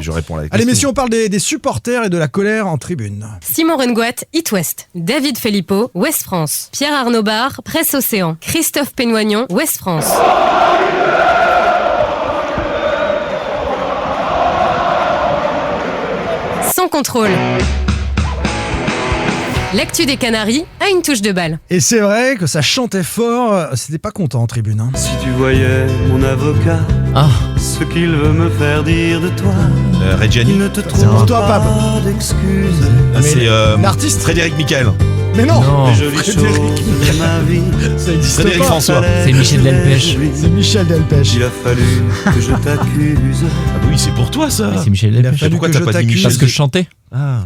Allez, messieurs, on parle des supporters et de la colère en tribune. Simon Rengoat, It West. David Filippo, Ouest France. Pierre Arnaud Barre, Presse Océan. Christophe Pénoignon, Ouest France. Sans contrôle. L'actu des Canaries a une touche de balle. Et c'est vrai que ça chantait fort, c'était pas content en tribune. Hein. Si tu voyais mon avocat, ce qu'il veut me faire dire de toi, Reggiani. Il ne te trouve pas d'excuses. C'est l'artiste Frédéric Michael. Mais non, les jolies choses de ma vie. Frédéric François. C'est Michel Delpech. C'est Michel Delpech. Il a fallu que je t'accuse. Ah oui, c'est pour toi ça. C'est Michel Delpech. Pourquoi t'as pas dit Michel? Parce que je chantais.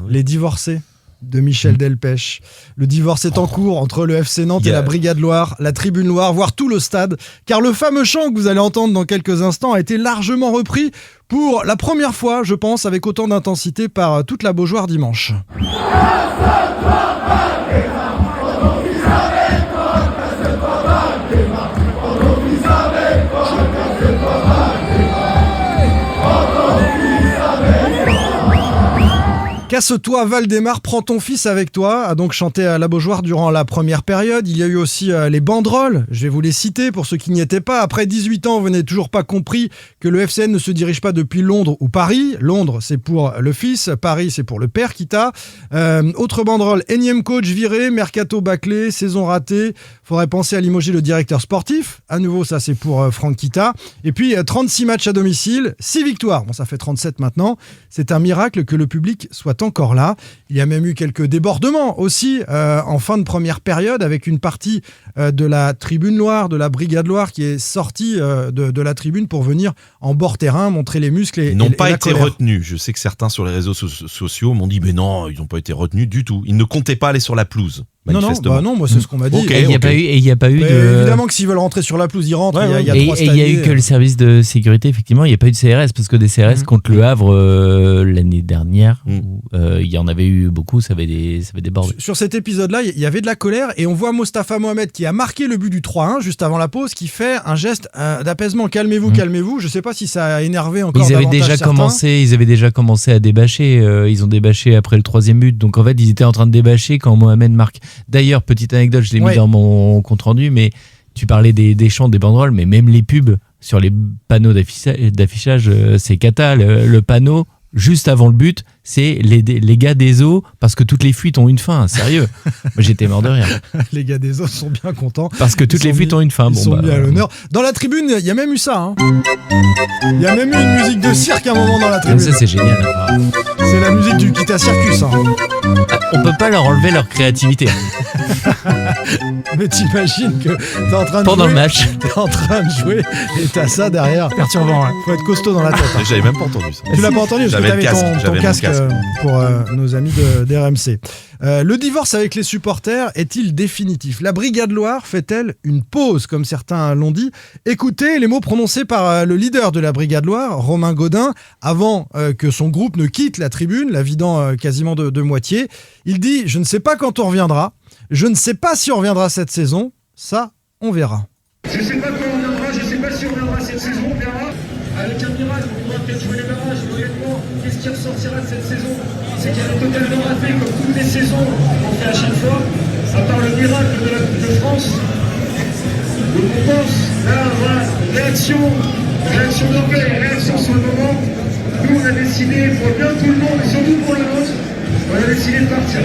Les divorcés. de Michel Delpech. Le divorce est en cours entre le FC Nantes et la Brigade Loire, la Tribune Loire, voire tout le stade, car le fameux chant que vous allez entendre dans quelques instants a été largement repris pour la première fois, je pense, avec autant d'intensité par toute la Beaujoire dimanche. Casse-toi, Valdemar, prends ton fils avec toi, a donc chanté à la Beaujoire durant la première période. Il y a eu aussi les banderoles, je vais vous les citer pour ceux qui n'y étaient pas. Après 18 ans, vous n'avez toujours pas compris que le FCN ne se dirige pas depuis Londres ou Paris. Londres, c'est pour le fils, Paris, c'est pour le père, Kita. Autre banderole, énième coach viré, mercato bâclé, saison ratée. Faudrait penser à limoger le directeur sportif. À nouveau, ça c'est pour Franck Kita. Et puis 36 matchs à domicile, 6 victoires. Bon, ça fait 37 maintenant. C'est un miracle que le public soit encore là. Il y a même eu quelques débordements aussi en fin de première période avec une partie de la Tribune Loire, de la Brigade Loire qui est sortie de la tribune pour venir en bord terrain montrer les muscles et ils n'ont pas la été colère. retenus. Je sais que certains sur les réseaux sociaux m'ont dit mais non, ils n'ont pas été retenus du tout. Ils ne comptaient pas aller sur la pelouse. Non, moi c'est ce qu'on m'a dit. Okay, il n'y a pas eu de... Évidemment que s'ils veulent rentrer sur la pelouse, ils rentrent. Il y a 3 et il n'y a eu que le service de sécurité, effectivement. Il n'y a pas eu de CRS, parce que des CRS contre Le Havre l'année dernière, il y en avait eu beaucoup, ça avait débordé. Sur cet épisode-là, il y avait de la colère et on voit Mostafa Mohamed qui a marqué le but du 3-1 juste avant la pause, qui fait un geste d'apaisement. Calmez-vous, calmez-vous. Je ne sais pas si ça a énervé encore ils avaient davantage déjà commencé à débâcher. Ils ont débâché après le 3e but. Donc en fait, ils étaient en train de débâcher quand Mohamed marque. D'ailleurs, petite anecdote, je l'ai mis dans mon compte rendu, mais tu parlais des chants, des banderoles, mais même les pubs sur les panneaux d'affichage, c'est cata. Le panneau, juste avant le but, c'est les gars des eaux, parce que toutes les fuites ont une fin, sérieux. Moi, j'étais mort de rire. Les gars des eaux sont bien contents. Parce que toutes les fuites ont une fin. Ils sont mis à l'honneur. Dans la tribune, il y a même eu ça. Il y a même eu une musique de cirque à un moment dans la tribune. Ça, c'est génial. C'est la musique du Kita Circus. On peut pas leur enlever leur créativité. Mais t'imagines que t'es en train de pendant jouer, le match, t'es en train de jouer et t'as ça derrière. Perturbant. Ouais. Faut être costaud dans la tête. J'avais même pas entendu ça. Tu l'as pas entendu parce que t'avais ton casque pour nos amis d'RMC. Le divorce avec les supporters est-il définitif ? La Brigade Loire fait-elle une pause, comme certains l'ont dit ? Écoutez les mots prononcés par le leader de la Brigade Loire, Romain Gaudin, avant que son groupe ne quitte la tribune, la vidant quasiment de moitié. Il dit « Je ne sais pas quand on reviendra. Je ne sais pas si on reviendra cette saison. Ça, on verra. » Je ne sais pas quand on reviendra, je ne sais pas si on reviendra cette saison, on verra. Avec un miracle, on pourra peut-être jouer les barrages. Honnêtement, qu'est-ce qui ressortira de cette saison ? C'est qu'elle est totalement ratée, comme toutes les saisons qu'on fait à chaque fois, à part le miracle de la Coupe de France. Donc on pense, là, voilà, réaction d'orgueil, réaction sur le moment. Nous, on a décidé, pour bien tout le monde, et surtout pour le nôtre, on a décidé de partir.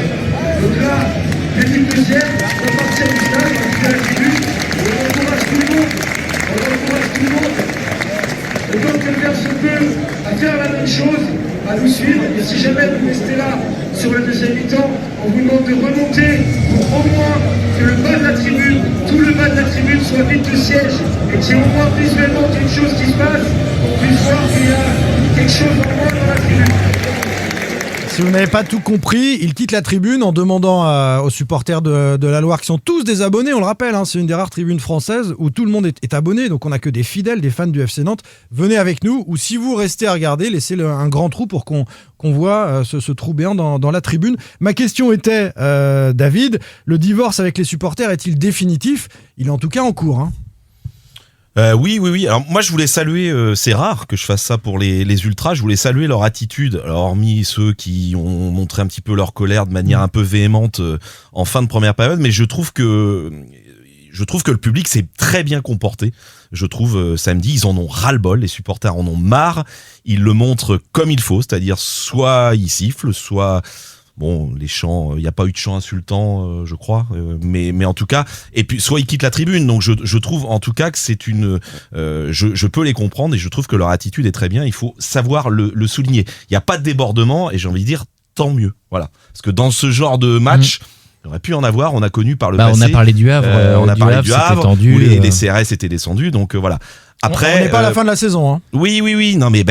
Donc là, l'équipe deuxième, on va partir du stade, on va quitter la tribune, on encourage tout le monde. Et donc, on faire ce peu à faire la même chose, à nous suivre. Et si jamais vous restez là sur le deuxième mi-temps, on vous demande de remonter pour au moins que le bas de la tribune, tout le bas de la tribune soit vide de siège et qu'il y ait au moins visuellement une chose qui se passe, qu'on puisse voir qu'il y a quelque chose en moins dans la tribune. Si vous n'avez pas tout compris, il quitte la tribune en demandant aux supporters de la Loire, qui sont tous des abonnés, on le rappelle, c'est une des rares tribunes françaises où tout le monde est abonné, donc on n'a que des fidèles, des fans du FC Nantes. Venez avec nous, ou si vous restez à regarder, laissez un grand trou pour qu'on voit ce trou béant dans la tribune. Ma question était, David, le divorce avec les supporters est-il définitif ? Il est en tout cas en cours. Oui. Alors moi, je voulais saluer. C'est rare que je fasse ça pour les ultras. Je voulais saluer leur attitude. Alors, hormis ceux qui ont montré un petit peu leur colère de manière un peu véhémente en fin de première période, mais je trouve que le public s'est très bien comporté. Je trouve samedi, ils en ont ras-le-bol. Les supporters en ont marre. Ils le montrent comme il faut, c'est-à-dire soit ils sifflent, soit bon, les chants, il n'y a pas eu de chants insultants, je crois, mais en tout cas, et puis soit ils quittent la tribune. Donc je trouve en tout cas que c'est je peux les comprendre et je trouve que leur attitude est très bien. Il faut savoir le souligner. Il n'y a pas de débordement et j'ai envie de dire tant mieux. Voilà, parce que dans ce genre de match. Il aurait pu en avoir, on a connu par le passé. On a parlé du Havre, où les CRS étaient descendus, donc voilà. Après, on n'est pas à la fin de la saison. Oui, non mais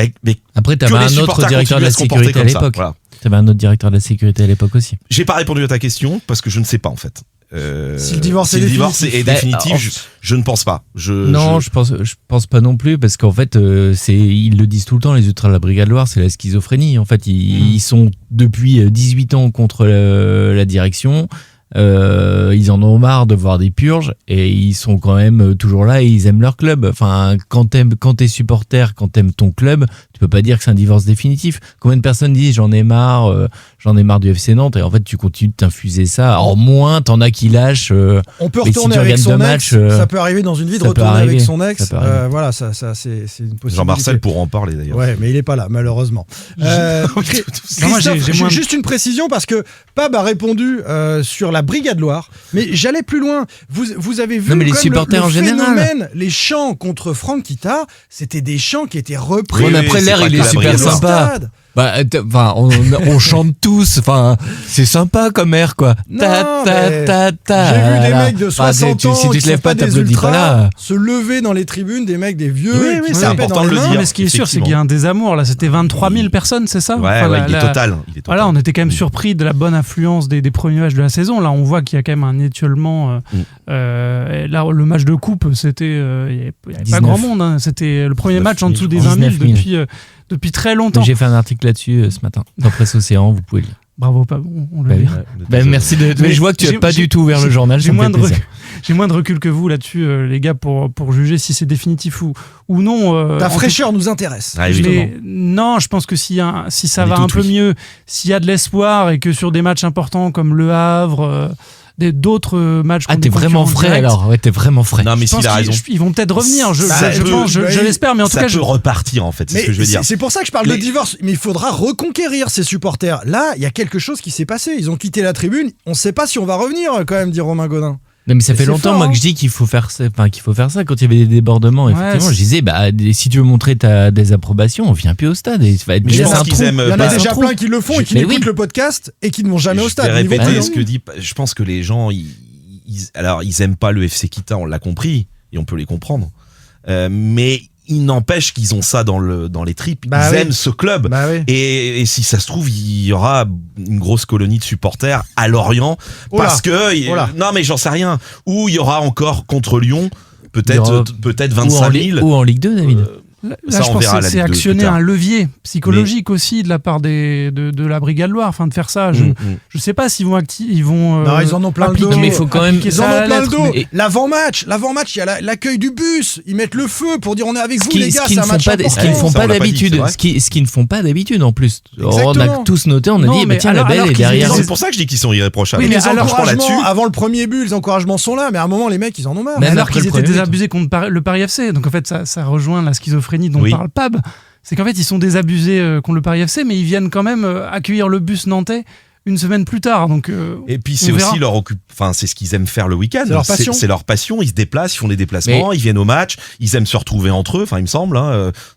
après t'avais un autre directeur de la sécurité à l'époque. Voilà. T'avais un autre directeur de la sécurité à l'époque aussi. J'ai pas répondu à ta question parce que je ne sais pas en fait. Si le divorce est définitif, je ne pense pas. Je pense pas non plus parce qu'en fait, ils le disent tout le temps, les ultras de la Brigade Loire, c'est la schizophrénie. En fait, ils sont depuis 18 ans contre la direction. Ils en ont marre de voir des purges et ils sont quand même toujours là et ils aiment leur club. Enfin, quand t'es supporter, quand t'aimes ton club, tu peux pas dire que c'est un divorce définitif. Combien de personnes disent j'en ai marre du FC Nantes, et en fait tu continues de t'infuser ça. Alors moins t'en as qui lâchent. On peut retourner avec son ex. Ça peut arriver dans une vie de retourner avec son ex. Voilà, ça c'est une possibilité. Jean-Marcel pourra en parler d'ailleurs. Ouais, mais il est pas là malheureusement. Christophe, juste une précision parce que Pab a répondu sur la Brigade Loire, mais j'allais plus loin. Vous avez vu les supporters le en général. Les chants contre Franck Kita, c'était des chants qui étaient repris. Oui, après l'air, il est super sympa. On chante tous. Enfin, c'est sympa comme air, quoi. J'ai vu des mecs de 60 ans si tu te lèves pas, t'applaudis pas là. Se lever dans les tribunes, des mecs, des vieux. Oui, c'est important de le dire. Mais ce qui est sûr, c'est qu'il y a un désamour. Là, c'était 23 000 personnes, c'est ça? Il est total. Voilà, on était quand même surpris de la bonne influence des premiers matchs de la saison. Là, on voit qu'il y a quand même un étiolement. Là, le match de coupe, c'était, il n'y avait pas grand monde. Hein. C'était le premier match en dessous des 20 000 depuis très longtemps. J'ai fait un article là-dessus ce matin dans Presse Océan, vous pouvez lire. Bravo, Pab, on le lit. Merci mais je vois que tu n'as pas du tout ouvert le journal. J'ai moins de recul que vous là-dessus, les gars, pour juger si c'est définitif ou non. Ta fraîcheur nous intéresse. Non, je pense que si ça va un peu mieux, s'il y a de l'espoir et que sur des matchs importants comme Le Havre... d'autres matchs. T'es vraiment frais alors. Ouais, t'es vraiment frais. Non, mais s'il a raison. Ils vont peut-être revenir. Je l'espère, mais en tout cas, ça peut repartir en fait. C'est ce que je veux dire. C'est pour ça que je parle de divorce. Mais il faudra reconquérir ces supporters. Là, il y a quelque chose qui s'est passé. Ils ont quitté la tribune. On ne sait pas si on va revenir quand même, dit Romain Godin. Non, mais ça fait longtemps moi que je dis qu'il faut faire ça. Quand il y avait des débordements, effectivement, je disais si tu veux montrer ta désapprobation, on vient plus au stade. Et ça va être il y en a déjà plein qui le font et qui écoutent le podcast et qui ne vont jamais au stade. Je vais répéter ce que dit. Je pense que les gens, ils aiment pas le FC Kita, on l'a compris et on peut les comprendre. Mais il n'empêche qu'ils ont ça dans les tripes. Ils aiment ce club. Et si ça se trouve, il y aura une grosse colonie de supporters à Lorient. Non, mais j'en sais rien. Ou il y aura encore contre Lyon, peut-être 25 000. Ou en Ligue 2, David. Là, je pense que c'est actionner un levier psychologique aussi de la part de la Brigade Loire, de faire ça. Je sais pas s'ils vont non, ils en ont plein le dos. Mais il faut quand même. Ils en ont plein le dos. L'avant-match, il y a l'accueil du bus. Ils mettent le feu pour dire on est avec vous les gars. C'est un match important. Ce qu'ils ne font pas d'habitude. Ce qu'ils ne font pas d'habitude en plus. On a tous noté. On a dit tiens, la belle est derrière. C'est pour ça que je dis qu'ils sont irréprochables. Oui, mais avant le premier but, les encouragements sont là. Mais à un moment, les mecs, ils en ont marre. Alors qu'ils étaient désabusés contre le Paris FC. Donc en fait, ça rejoint la schizophrénie dont parle Pab, c'est qu'en fait ils sont désabusés contre le Paris FC, mais ils viennent quand même accueillir le bus nantais une semaine plus tard. Donc, et puis c'est aussi c'est ce qu'ils aiment faire le week-end. C'est leur passion. Ils se déplacent, ils font des déplacements, ils viennent au match, ils aiment se retrouver entre eux. Il me semble.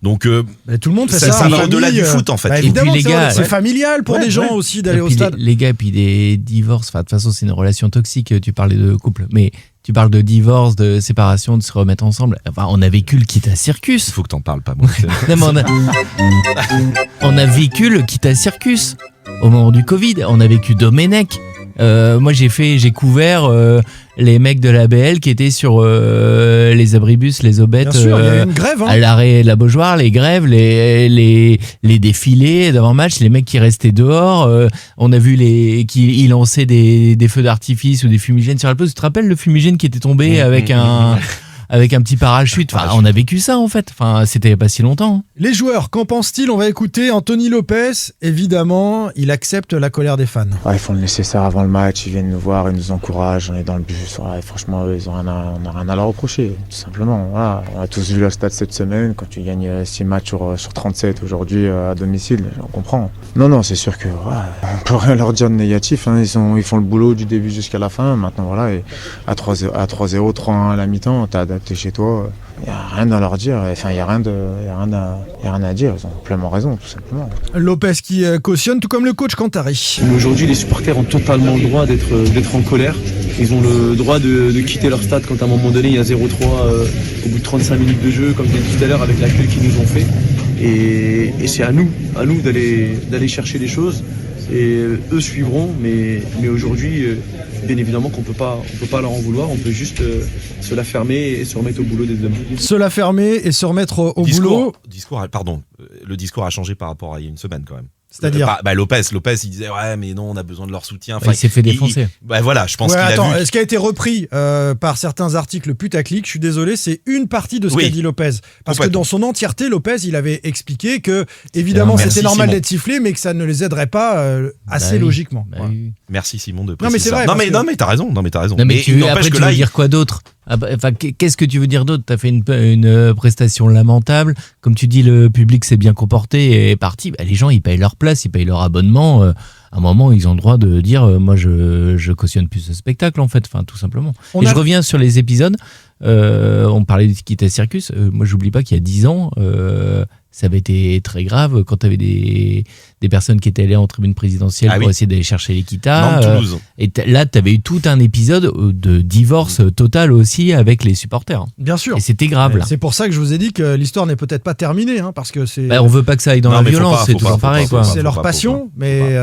Donc tout le monde fait ça. Ça va au-delà du foot en fait. Évidemment, les gars, c'est familial pour des gens aussi d'aller au stade. Les gars, et puis des divorces. De toute façon, c'est une relation toxique. Tu parlais de couple, mais tu parles de divorce, de séparation, de se remettre ensemble. On a vécu le Kita Circus. Il faut que t'en parles pas, moi. Non, mais on a vécu le Kita Circus au moment du Covid. On a vécu Domenech. Moi, j'ai couvert les mecs de l'ABL qui étaient sur les abribus, les aubettes. Bien sûr, il y a eu une grève. À l'arrêt de la Beaujoire, les grèves, les défilés d'avant-match, les mecs qui restaient dehors. On a vu qui lançaient des feux d'artifice ou des fumigènes sur la pelouse. Tu te rappelles le fumigène qui était tombé avec un petit parachute. On a vécu ça en fait. C'était pas si longtemps. Les joueurs, qu'en pensent-ils? On va écouter Anthony Lopez. Évidemment, il accepte la colère des fans. Ils font le nécessaire avant le match. Ils viennent nous voir, ils nous encouragent. On est dans le bus. Et franchement, on n'a rien à leur reprocher. Tout simplement. On a tous vu le stade cette semaine. Quand tu gagnes 6 matchs sur 37 aujourd'hui à domicile, on comprend. Non, c'est sûr que on peut rien leur dire de négatif. Ils font le boulot du début jusqu'à la fin. Maintenant, et à 3-0, 3-1 à la mi-temps, t'es chez toi. Il n'y a rien à leur dire, il n'y a rien à dire, ils ont pleinement raison, tout simplement. Lopez qui cautionne, tout comme le coach Cantari. Aujourd'hui, les supporters ont totalement le droit d'être en colère. Ils ont le droit de quitter leur stade quand à un moment donné il y a 0-3 au bout de 35 minutes de jeu, comme je l'ai dit tout à l'heure, avec l'accueil qu'ils nous ont fait. Et c'est à nous d'aller chercher les choses. et eux suivront, mais aujourd'hui, bien évidemment qu'on peut pas leur en vouloir, on peut juste se la fermer et se remettre au boulot dès demain. Se la fermer et se remettre au boulot. Le discours a changé par rapport à il y a une semaine quand même. C'est-à-dire Lopez, il disait ouais mais non, on a besoin de leur soutien. Il s'est fait défoncer. Voilà, je pense qu'il a vu. Ce qui a été repris par certains articles putaclic, je suis désolé, c'est une partie de ce qu'a dit Lopez. Parce que dans son entièreté, Lopez, il avait expliqué que évidemment c'était normal d'être sifflé, mais que ça ne les aiderait pas assez logiquement. Oui. Merci Simon de préciser. Non mais c'est vrai. Non mais t'as raison. Non mais tu veux dire quoi d'autre? Qu'est-ce que tu veux dire d'autre? T'as fait une prestation lamentable. Comme tu dis, le public s'est bien comporté et est parti. Les gens, ils payent leur place, ils payent leur abonnement. À un moment, ils ont le droit de dire moi, je cautionne plus ce spectacle, en fait. Enfin, tout simplement. Je reviens sur les épisodes. On parlait de Kita Circus. Moi, j'oublie pas qu'il y a 10 ans, ça avait été très grave quand tu avais des personnes qui étaient allées en tribune présidentielle pour essayer d'aller chercher les Kita. Et là, tu avais eu tout un épisode de divorce total aussi avec les supporters. Bien sûr. Et c'était grave. Là. C'est pour ça que je vous ai dit que l'histoire n'est peut-être pas terminée. Parce que c'est... on veut pas que ça aille dans la violence, c'est toujours pareil. C'est leur passion, mais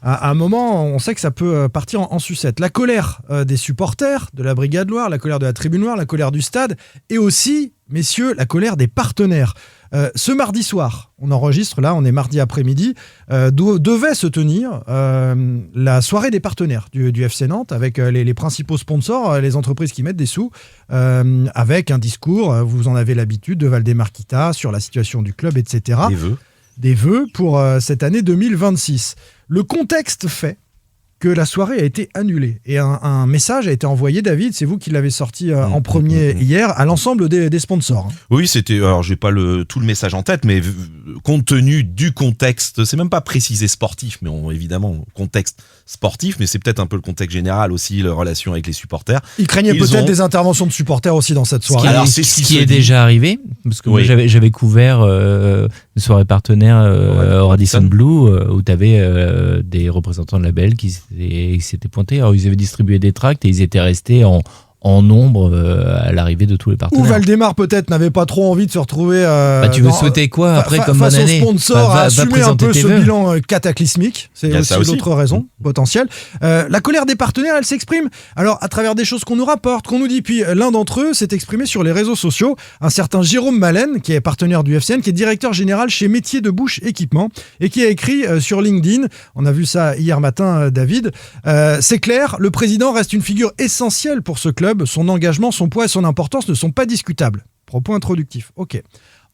à un moment, on sait que ça peut partir en sucette. La colère des supporters de la Brigade Loire, la colère de la Tribune Loire, la colère du stade, et aussi, messieurs, la colère des partenaires. Ce mardi soir, on enregistre là, on est mardi après-midi, devait se tenir la soirée des partenaires du FC Nantes avec les principaux sponsors, les entreprises qui mettent des sous, avec un discours, vous en avez l'habitude, de Valdemar Kita sur la situation du club, etc. Des vœux pour cette année 2026. Le contexte fait que la soirée a été annulée et un message a été envoyé, David, c'est vous qui l'avez sorti en premier hier, à l'ensemble des sponsors. Oui, c'était, alors j'ai pas tout le message en tête, mais compte tenu du contexte, c'est même pas précisé sportif, mais évidemment contexte sportif, mais c'est peut-être un peu le contexte général aussi, la relation avec les supporters. Ils craignaient peut-être des interventions de supporters aussi dans cette soirée. Alors c'est ce qui est déjà arrivé, parce que moi j'avais couvert une soirée partenaire au Radisson Blu, où tu avais des représentants de label qui s'étaient pointés. Alors ils avaient distribué des tracts et ils étaient restés en nombre à l'arrivée de tous les partenaires. Ou Valdemar peut-être n'avait pas trop envie de se retrouver tu veux souhaiter quoi après comme bonne année? Face aux sponsors à assumer un peu ce bilan cataclysmique, c'est aussi l'autre raison potentielle. La colère des partenaires, elle s'exprime alors à travers des choses qu'on nous rapporte, qu'on nous dit, puis l'un d'entre eux s'est exprimé sur les réseaux sociaux, un certain Jérôme Malen, qui est partenaire du FCN, qui est directeur général chez Métiers de Bouche Équipement, et qui a écrit sur LinkedIn, on a vu ça hier matin, David, c'est clair, le président reste une figure essentielle pour ce club. Son engagement, son poids et son importance ne sont pas discutables. Propos introductif. Ok.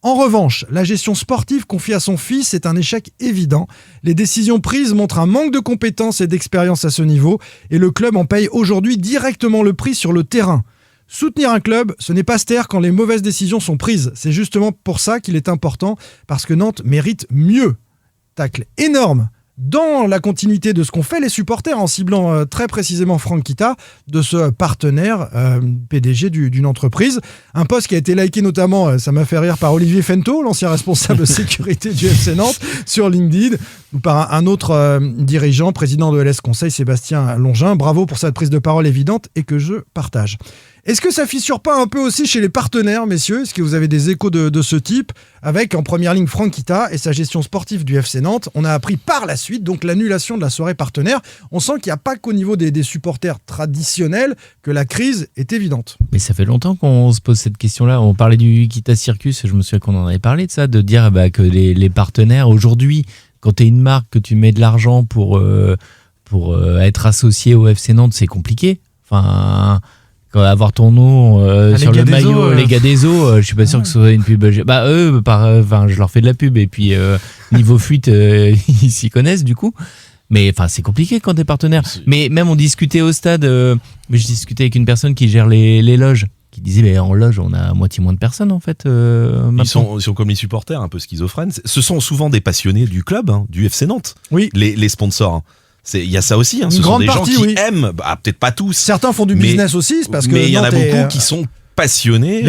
En revanche, la gestion sportive confiée à son fils est un échec évident. Les décisions prises montrent un manque de compétences et d'expérience à ce niveau, et le club en paye aujourd'hui directement le prix sur le terrain. Soutenir un club, ce n'est pas se taire quand les mauvaises décisions sont prises. C'est justement pour ça qu'il est important, parce que Nantes mérite mieux. Tacle énorme dans la continuité de ce qu'ont fait les supporters en ciblant très précisément Franck Kita, de ce partenaire PDG d'une entreprise. Un post qui a été liké notamment, ça m'a fait rire, par Olivier Fento, l'ancien responsable sécurité du FC Nantes, sur LinkedIn, ou par un autre dirigeant, président de LS Conseil, Sébastien Longin. Bravo pour cette prise de parole évidente et que je partage. Est-ce que ça fissure pas un peu aussi chez les partenaires, messieurs? Est-ce que vous avez des échos de ce type? Avec en première ligne Franck Kita et sa gestion sportive du FC Nantes. On a appris par la suite donc l'annulation de la soirée partenaire. On sent qu'il n'y a pas qu'au niveau des supporters traditionnels que la crise est évidente. Mais ça fait longtemps qu'on se pose cette question-là. On parlait du Kita Circus, je me souviens qu'on en avait parlé de ça, de dire que les partenaires aujourd'hui, quand tu es une marque, que tu mets de l'argent pour être associé au FC Nantes, c'est compliqué. Enfin... avoir ton nom sur le maillot, les gars des eaux, je suis pas sûr que ce soit une pub. Eux, je leur fais de la pub et puis niveau fuite, ils s'y connaissent du coup. Mais enfin, c'est compliqué quand t'es partenaire. Mais même on discutait au stade, je discutais avec une personne qui gère les loges, qui disait en loge on a moitié moins de personnes en fait. Ils sont comme les supporters, un peu schizophrènes. Ce sont souvent des passionnés du club, du FC Nantes. Oui. Les sponsors. Il y a ça aussi, ce sont des gens qui aiment, peut-être pas tous. Certains font du business aussi, parce que mais il y en a beaucoup qui sont passionnés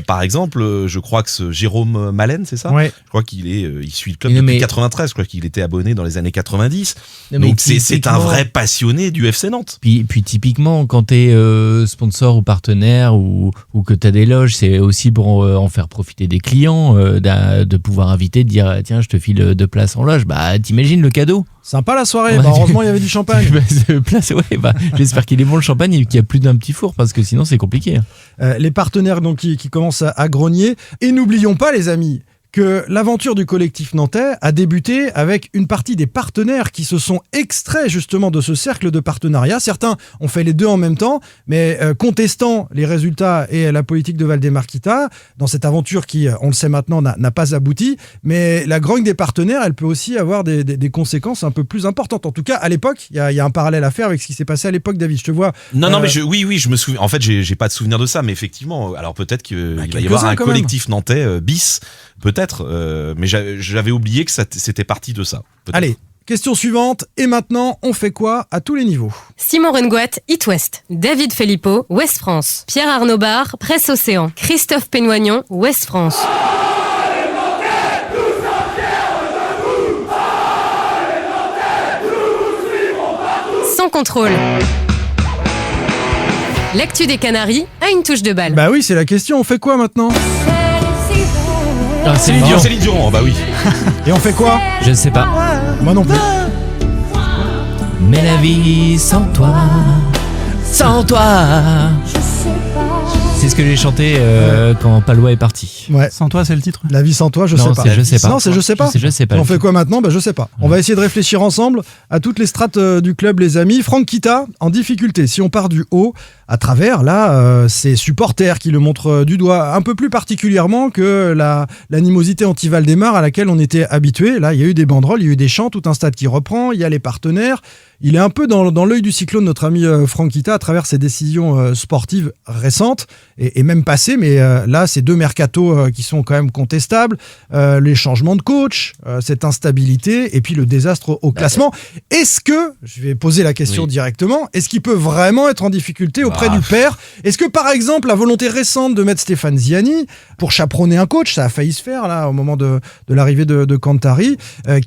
par exemple, je crois que ce Jérôme Malen, c'est ça? Ouais. Je crois il suit le club depuis 93, je crois qu'il était abonné dans les années 90. Donc c'est un vrai passionné du FC Nantes. Puis typiquement, quand t'es sponsor ou partenaire ou que t'as des loges, c'est aussi pour en faire profiter des clients, de pouvoir inviter, de dire tiens, je te file 2 places en loge. T'imagines le cadeau? Sympa la soirée. Ouais. Heureusement, il y avait du champagne. J'espère qu'il est bon le champagne et qu'il n'y a plus d'un petit four parce que sinon c'est compliqué. Les partenaires donc, qui commencent à grogner. Et n'oublions pas, les amis, que l'aventure du collectif nantais a débuté avec une partie des partenaires qui se sont extraits justement de ce cercle de partenariat. Certains ont fait les deux en même temps, mais contestant les résultats et la politique de Valdemar-Kita, dans cette aventure qui, on le sait maintenant, n'a pas abouti. Mais la grogne des partenaires, elle peut aussi avoir des conséquences un peu plus importantes. En tout cas, à l'époque, il y a un parallèle à faire avec ce qui s'est passé à l'époque, David. Je te vois. Non, mais oui, je me souviens. En fait, j'ai pas de souvenir de ça, mais effectivement, alors peut-être qu'il va y avoir un collectif nantais bis. Peut-être, mais j'avais oublié que c'était parti de ça. Peut-être. Allez, question suivante. Et maintenant, on fait quoi à tous les niveaux ? Simon Rengoat, It West. David Filippo, Ouest France. Pierre Arnaud Barre, Presse Océan. Christophe Pénoignon, Ouest France. Sans contrôle. L'actu des Canaries a une touche de balle. Bah oui, c'est la question. On fait quoi maintenant ? Céline Dion, bah oui. Et on fait quoi ? Je ne sais pas. Moi non plus. Mais la vie sans toi, c'est ce que j'ai chanté quand Palois est parti. Ouais. Sans toi, c'est le titre. La vie sans toi, je sais pas. Je sais pas. Non, c'est je sais pas. Je sais pas. On fait quoi maintenant ? Je sais pas. On va essayer de réfléchir ensemble à toutes les strates du club, les amis. Franck Kita en difficulté. Si on part du haut, à travers là, ses supporters qui le montrent du doigt, un peu plus particulièrement que l'animosité anti-Valdemar à laquelle on était habitué. Là, il y a eu des banderoles, il y a eu des chants, tout un stade qui reprend. Il y a les partenaires. Il est un peu dans l'œil du cyclone, notre ami Franck Kita, à travers ses décisions sportives récentes et même passées. Mais là, ces deux mercatos qui sont quand même contestables, les changements de coach, cette instabilité et puis le désastre au classement. Est-ce que, je vais poser la question directement, est-ce qu'il peut vraiment être en difficulté auprès du père ? Est-ce que, par exemple, la volonté récente de mettre Stéphane Ziani pour chaperonner un coach, ça a failli se faire là au moment de l'arrivée de Cantari,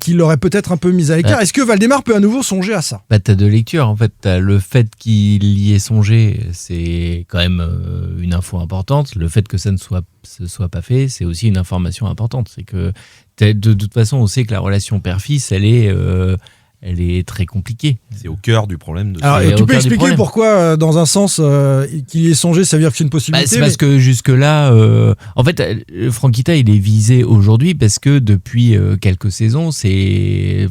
qui l'aurait peut-être un peu mis à l'écart. Est-ce que Valdemar peut à nouveau songer à ça ? T'as deux lectures, en fait. T'as le fait qu'il y ait songé, c'est quand même une info importante. Le fait que ça ne soit pas fait, c'est aussi une information importante. C'est que de toute façon, on sait que la relation père-fils, elle est très compliquée. C'est au cœur du problème. Alors, tu peux expliquer pourquoi, dans un sens, qu'il y ait songé, ça veut dire que c'est une possibilité. C'est parce que jusque-là, en fait, Franck Kita, il est visé aujourd'hui parce que depuis quelques saisons, je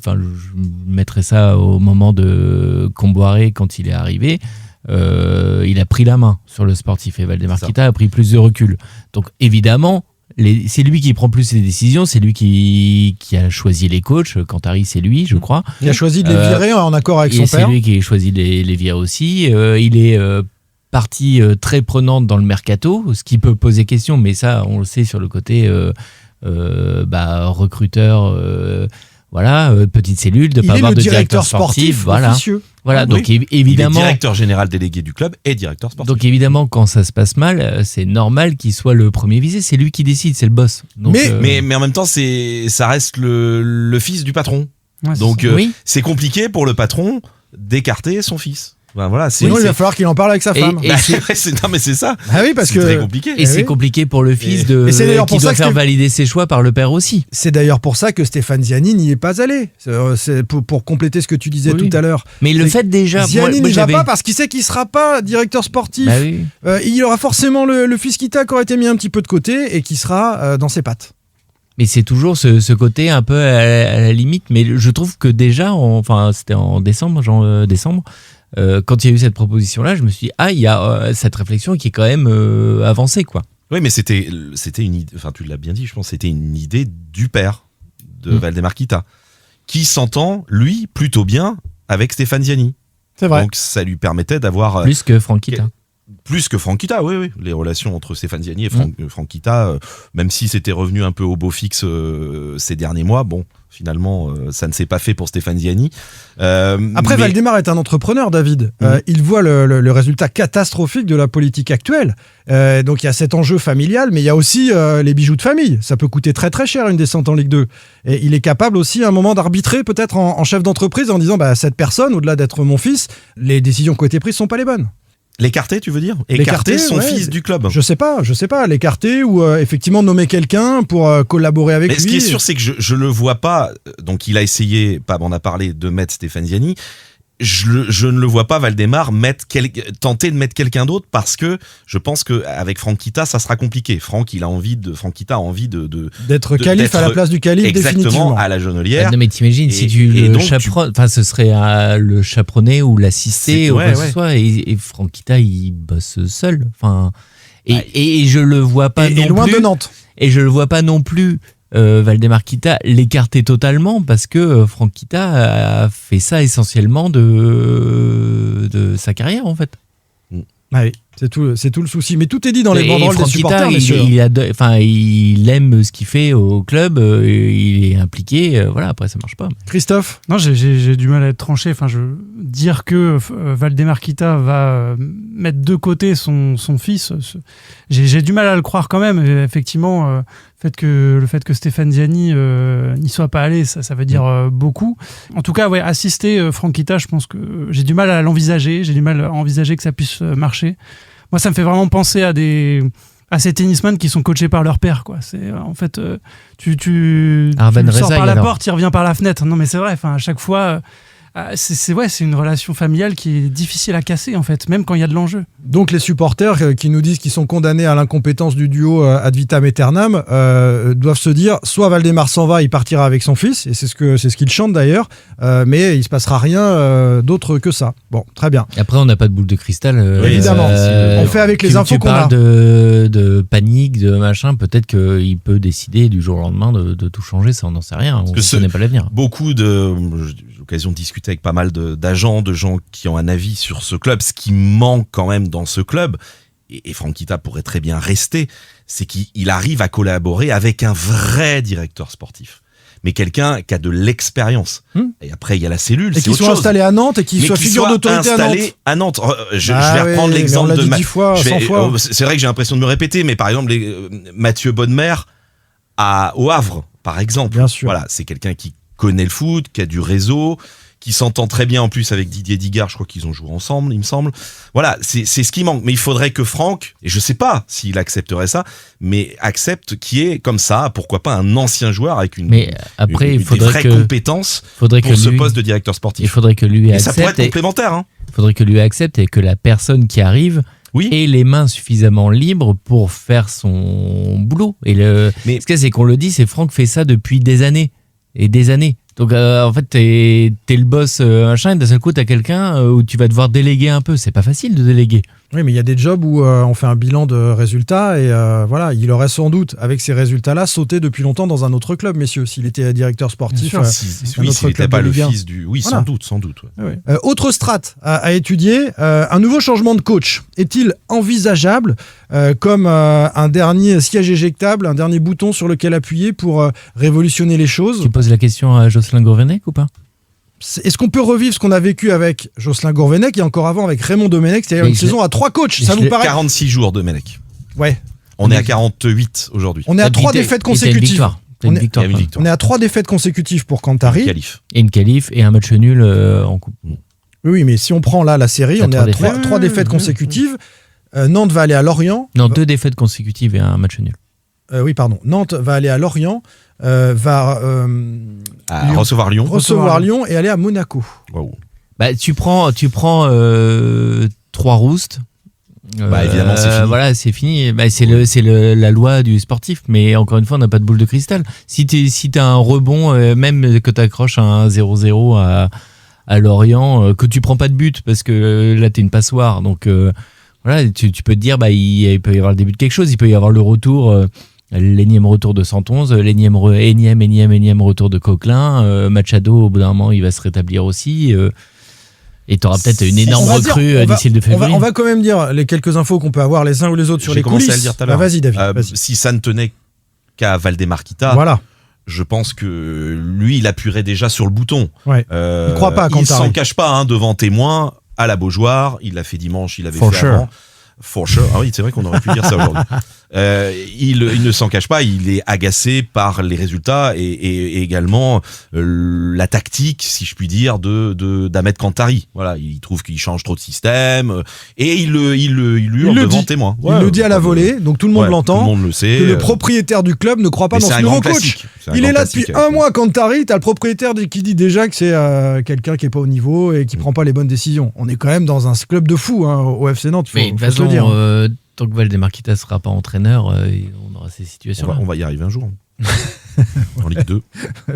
mettrai ça au moment de Comboiré quand il est arrivé. Il a pris la main sur le sportif et Valdemar Kita a pris plus de recul. Donc évidemment, c'est lui qui prend plus les décisions, c'est lui qui a choisi les coachs. Cantari, c'est lui, je crois. Il a choisi de les virer en accord avec son père. C'est lui qui a choisi de les virer aussi. Il est partie très prenante dans le mercato, ce qui peut poser question, mais ça, on le sait sur le côté recruteur. Petite cellule, de ne pas avoir de directeur sportif. Voilà, donc évidemment. Il est directeur général délégué du club et directeur sportif. Donc évidemment, quand ça se passe mal, c'est normal qu'il soit le premier visé. C'est lui qui décide, c'est le boss. Donc, mais en même temps, ça reste le fils du patron. Ouais, donc c'est compliqué pour le patron d'écarter son fils. Sinon, il va falloir qu'il en parle avec sa femme. Non, mais c'est ça. Ah oui, parce que c'est très compliqué. Et c'est compliqué pour le fils qui doit faire valider ses choix par le père aussi. C'est d'ailleurs pour ça que Stéphane Ziani n'y est pas allé. C'est pour compléter ce que tu disais tout à l'heure. Mais le fait déjà, Ziani n'y va pas parce qu'il sait qu'il sera pas directeur sportif. Il aura forcément le fils Kita qui aurait été mis un petit peu de côté et qui sera dans ses pattes. Mais c'est toujours ce côté un peu à la limite. Mais je trouve que déjà, c'était en décembre, quand il y a eu cette proposition-là, je me suis dit, il y a cette réflexion qui est quand même avancée, quoi. Oui, mais c'était une idée, tu l'as bien dit, je pense, c'était une idée du père de Valdemar Kita, qui s'entend, lui, plutôt bien avec Stéphane Ziani. C'est vrai. Donc ça lui permettait d'avoir... Plus que Franck Kita. Plus que Franck Kita, oui. Les relations entre Stéphane Ziani et Franck Kita, même si c'était revenu un peu au beau fixe ces derniers mois, finalement, ça ne s'est pas fait pour Stéphane Ziani. Après, Valdemar est un entrepreneur, David. Il voit le résultat catastrophique de la politique actuelle. Donc, il y a cet enjeu familial, mais il y a aussi les bijoux de famille. Ça peut coûter très, très cher une descente en Ligue 2. Et il est capable aussi, à un moment, d'arbitrer, peut-être en chef d'entreprise, en disant, cette personne, au-delà d'être mon fils, les décisions qui ont été prises ne sont pas les bonnes. L'écarter, tu veux dire? Écarter son fils du club. Je sais pas, l'écarter ou effectivement nommer quelqu'un pour collaborer avec lui. Mais ce qui est sûr, c'est que je le vois pas. Donc il a essayé, Pab en a parlé, de mettre Stéphane Ziani. Je ne le vois pas, Valdemar, tenter de mettre quelqu'un d'autre parce que je pense qu'avec Franck Kita, ça sera compliqué. Franck Kita a envie d'être calife à la place du calife, définitivement. Exactement, à la Jonelière. Non, mais t'imagines, si tu le chaperonnes, enfin, ce serait le chaperonner ou l'assister ou quoi que ce soit, et Franck Kita, il bosse seul. Enfin, et je le vois pas non plus. Loin de Nantes. Et je le vois pas non plus. Valdemar Kita l'écarter totalement parce que Franck Kita a fait ça essentiellement de sa carrière en fait. Ah oui, c'est tout le souci. Mais tout est dit dans les banderoles des supporters, messieurs. Il aime ce qu'il fait au club, il est impliqué. Voilà, après ça marche pas. Christophe ? Non, j'ai du mal à être tranché. Enfin, dire que Valdemar Kita va mettre de côté son fils, j'ai du mal à le croire quand même. Et effectivement, le fait que Stéphane Ziani n'y soit pas allé, ça veut dire beaucoup. En tout cas, assister Franck Kita, je pense que j'ai du mal à l'envisager. J'ai du mal à envisager que ça puisse marcher. Moi, ça me fait vraiment penser à ces tennisman qui sont coachés par leur père, quoi. C'est en fait, tu sors par la porte, il revient par la fenêtre. Non, mais c'est vrai. Enfin, à chaque fois, c'est une relation familiale qui est difficile à casser en fait, même quand il y a de l'enjeu. Donc les supporters qui nous disent qu'ils sont condamnés à l'incompétence du duo ad vitam aeternam doivent se dire soit Valdemar s'en va, il partira avec son fils, et c'est ce qu'il chante d'ailleurs, mais il se passera rien d'autre que ça. Bon, très bien. Et après, on n'a pas de boule de cristal. Évidemment. On fait avec les infos qu'on a. Tu parles de panique, de machin. Peut-être qu'il peut décider du jour au lendemain de tout changer. Ça, on n'en sait rien. On ne connaît pas l'avenir. J'ai l'occasion de discuter avec pas mal d'agents, de gens qui ont un avis sur ce club. Ce qui manque quand même dans ce club, et Franck Kita pourrait très bien rester, c'est qu'il arrive à collaborer avec un vrai directeur sportif. Mais quelqu'un qui a de l'expérience. Et après, il y a la cellule. Et qui soit installé à Nantes et qui soit figure d'autorité à Nantes. Je vais reprendre l'exemple de... 10 fois, 100 fois. C'est vrai que j'ai l'impression de me répéter, mais par exemple, Mathieu Bonnemer au Havre, par exemple. Bien sûr. Voilà, c'est quelqu'un qui connaît le foot, qui a du réseau, qui s'entend très bien en plus avec Didier Digard. Je crois qu'ils ont joué ensemble, il me semble. Voilà, c'est ce qui manque. Mais il faudrait que Franck, et je sais pas s'il accepterait ça, mais accepte qu'il y ait comme ça, pourquoi pas un ancien joueur avec des vraies compétences pour ce poste de directeur sportif. Il faudrait que lui accepte. Et ça pourrait être complémentaire. Il faudrait que lui accepte et que la personne qui arrive ait les mains suffisamment libres pour faire son boulot. Mais ce qu'il y a, c'est qu'on le dit, c'est Franck fait ça depuis des années et des années. Donc en fait t'es le boss machin, et d'un seul coup t'as quelqu'un où tu vas devoir déléguer un peu. C'est pas facile de déléguer. Oui, mais il y a des jobs où on fait un bilan de résultats et voilà, il aurait sans doute avec ces résultats-là sauté depuis longtemps dans un autre club, messieurs, s'il était directeur sportif. S'il n'était pas le fils du... Oui, voilà. Sans doute. Ouais. Autre strate à étudier, un nouveau changement de coach est-il envisageable comme un dernier siège éjectable, un dernier bouton sur lequel appuyer pour révolutionner les choses? Tu poses la question à Jocelyn Gourvenec ou pas? Est-ce qu'on peut revivre ce qu'on a vécu avec Jocelyn Gourvenec et encore avant avec Raymond Domenech, c'est-à-dire une saison à 3 coachs? Ça vous paraît 46 jours Domenech. Ouais. On est à 48 aujourd'hui. On est à 3 défaites consécutives. On est à 3 défaites consécutives pour Kantari. Une qualif et un match nul en coupe. Oui, mais si on prend là la série, on est à 3 défaites consécutives. Nantes va aller à Lorient. Non, 2 défaites consécutives et un match nul. Oui, pardon. Nantes va aller à Lorient. Va recevoir Lyon et aller à Monaco. Wow. Bah, tu prends 3 roustes. Évidemment, c'est fini. Voilà, c'est fini. Bah, c'est la loi du sportif. Mais encore une fois, on n'a pas de boule de cristal. Si t'as un rebond, même que t'accroches un 0-0 à Lorient, que tu prends pas de but parce que là t'es une passoire. Donc voilà, tu peux te dire, il peut y avoir le début de quelque chose. Il peut y avoir le retour. L'énième retour de 111, l'énième retour de Coquelin, Machado au bout d'un moment il va se rétablir aussi et tu auras peut-être une énorme recrue d'ici le février. On va quand même dire les quelques infos qu'on peut avoir les uns ou les autres sur les coulisses. J'ai commencé à le dire tout à l'heure. Vas-y David. Si ça ne tenait qu'à Valdemar Kita, voilà. Je pense que lui il appuierait déjà sur le bouton. Ouais. Il croit pas quand il s'en cache pas devant témoin à la Beaujoire, il l'a fait dimanche, il l'avait fait avant. For sure. Ah oui, c'est vrai qu'on aurait pu dire ça aujourd'hui. Il ne s'en cache pas, il est agacé par les résultats et également la tactique, si je puis dire, d'Ahmed Kantari. Voilà, il trouve qu'il change trop de système et il hurle devant témoin. Il le dit à la volée, donc tout le monde l'entend. Tout le monde le sait. Que le propriétaire du club ne croit pas dans ce nouveau coach. Il est là depuis un mois, Kantari. T'as le propriétaire qui dit déjà que c'est quelqu'un qui est pas au niveau et qui prend pas les bonnes décisions. On est quand même dans un club de fous au FC Nantes. Mais de toute façon, tant que Valdemarquita ne sera pas entraîneur, on aura ces situations-là. On va y arriver un jour. En Ligue 2.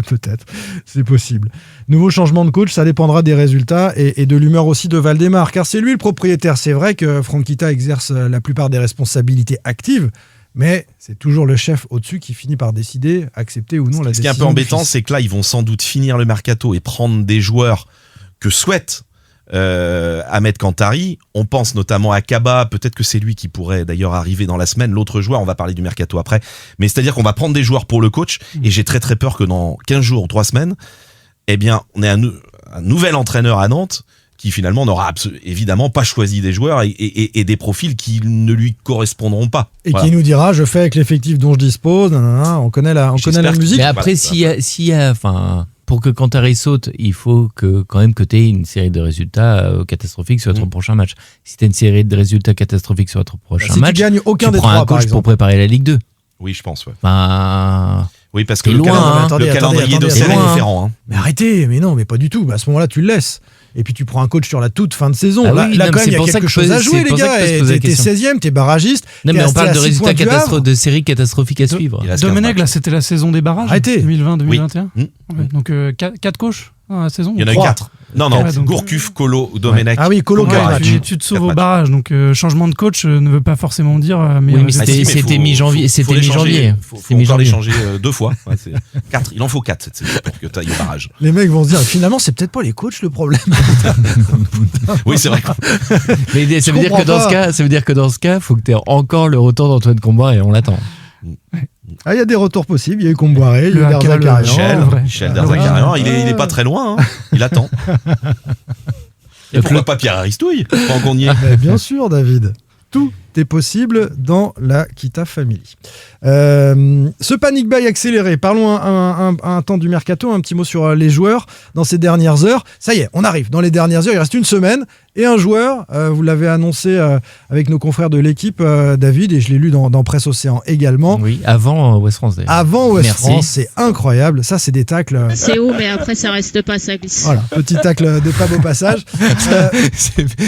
Peut-être, c'est possible. Nouveau changement de coach, ça dépendra des résultats et de l'humeur aussi de Valdemar, car c'est lui le propriétaire. C'est vrai que Franquita exerce la plupart des responsabilités actives, mais c'est toujours le chef au-dessus qui finit par décider, accepter ou non la décision. Ce qui est un peu embêtant, c'est que là, ils vont sans doute finir le mercato et prendre des joueurs que souhaitent Ahmed Kantari. On pense notamment à Kaba, peut-être que c'est lui qui pourrait d'ailleurs arriver dans la semaine. L'autre joueur, on va parler du mercato après, mais c'est-à-dire qu'on va prendre des joueurs pour le coach et j'ai très très peur que dans 15 jours ou 3 semaines, eh bien, on ait un nouvel entraîneur à Nantes qui finalement n'aura évidemment pas choisi des joueurs et des profils qui ne lui correspondront pas. Et qui nous dira, je fais avec l'effectif dont je dispose, on connaît la musique. Mais après, pour que Kantari saute, il faut quand même que tu aies une série de résultats catastrophiques sur votre prochain match. Si tu as une série de résultats catastrophiques sur votre prochain match, tu gagnes aucun tu des prends trois, un coach pour préparer la Ligue 2. Oui, je pense, ouais. Oui, parce que le calendrier d'Auxerre est différent. Hein. Mais arrêtez, mais non, mais pas du tout. À ce moment-là, tu le laisses. Et puis tu prends un coach sur la toute fin de saison. Quand même, il y a quelque chose à jouer, les gars. T'es 16e, t'es barragiste. Non, mais on parle de résultats de séries catastrophiques à suivre. Domenech, là, c'était la saison des barrages. Arrêtez. 2020-2021. Donc 4 coachs dans la saison. Il y en a eu 4. Non, Gourcuff, Kolo, Domenech. Ah oui, Kolo, tu te sauves au barrage. Donc changement de coach ne veut pas forcément dire. Oui, mais c'était mi-janvier. C'était mi-janvier. Faut encore les changer 2 fois. 4. Il en faut 4 cette saison pour que tu ailles au barrage. Les mecs vont se dire, finalement, c'est peut-être pas les coachs le problème. Oui, c'est vrai. Mais ça veut dire que dans ce cas, faut que tu aies encore le retour d'Antoine Comboiré et on l'attend. Ah, il y a des retours possibles. Il y a eu Comboiré, il y a eu Derzakarian. Michel Derzakarian, il est pas très loin. Il attend. Et pourquoi pas Pierre Aristouille tant qu'on y est. Bien sûr, David. Tout est possible dans la Kita Family. Ce panic buy accéléré, parlons un temps du mercato, un petit mot sur les joueurs dans ces dernières heures. Ça y est, on arrive dans les dernières heures, il reste une semaine et un joueur, vous l'avez annoncé avec nos confrères de l'équipe, David, et je l'ai lu dans Presse Océan également. Oui, avant Ouest France d'ailleurs. Avant Ouest France, c'est incroyable, ça c'est des tacles. C'est haut, mais après ça reste pas, ça glisse. Voilà, petit tacle de Pab au passage.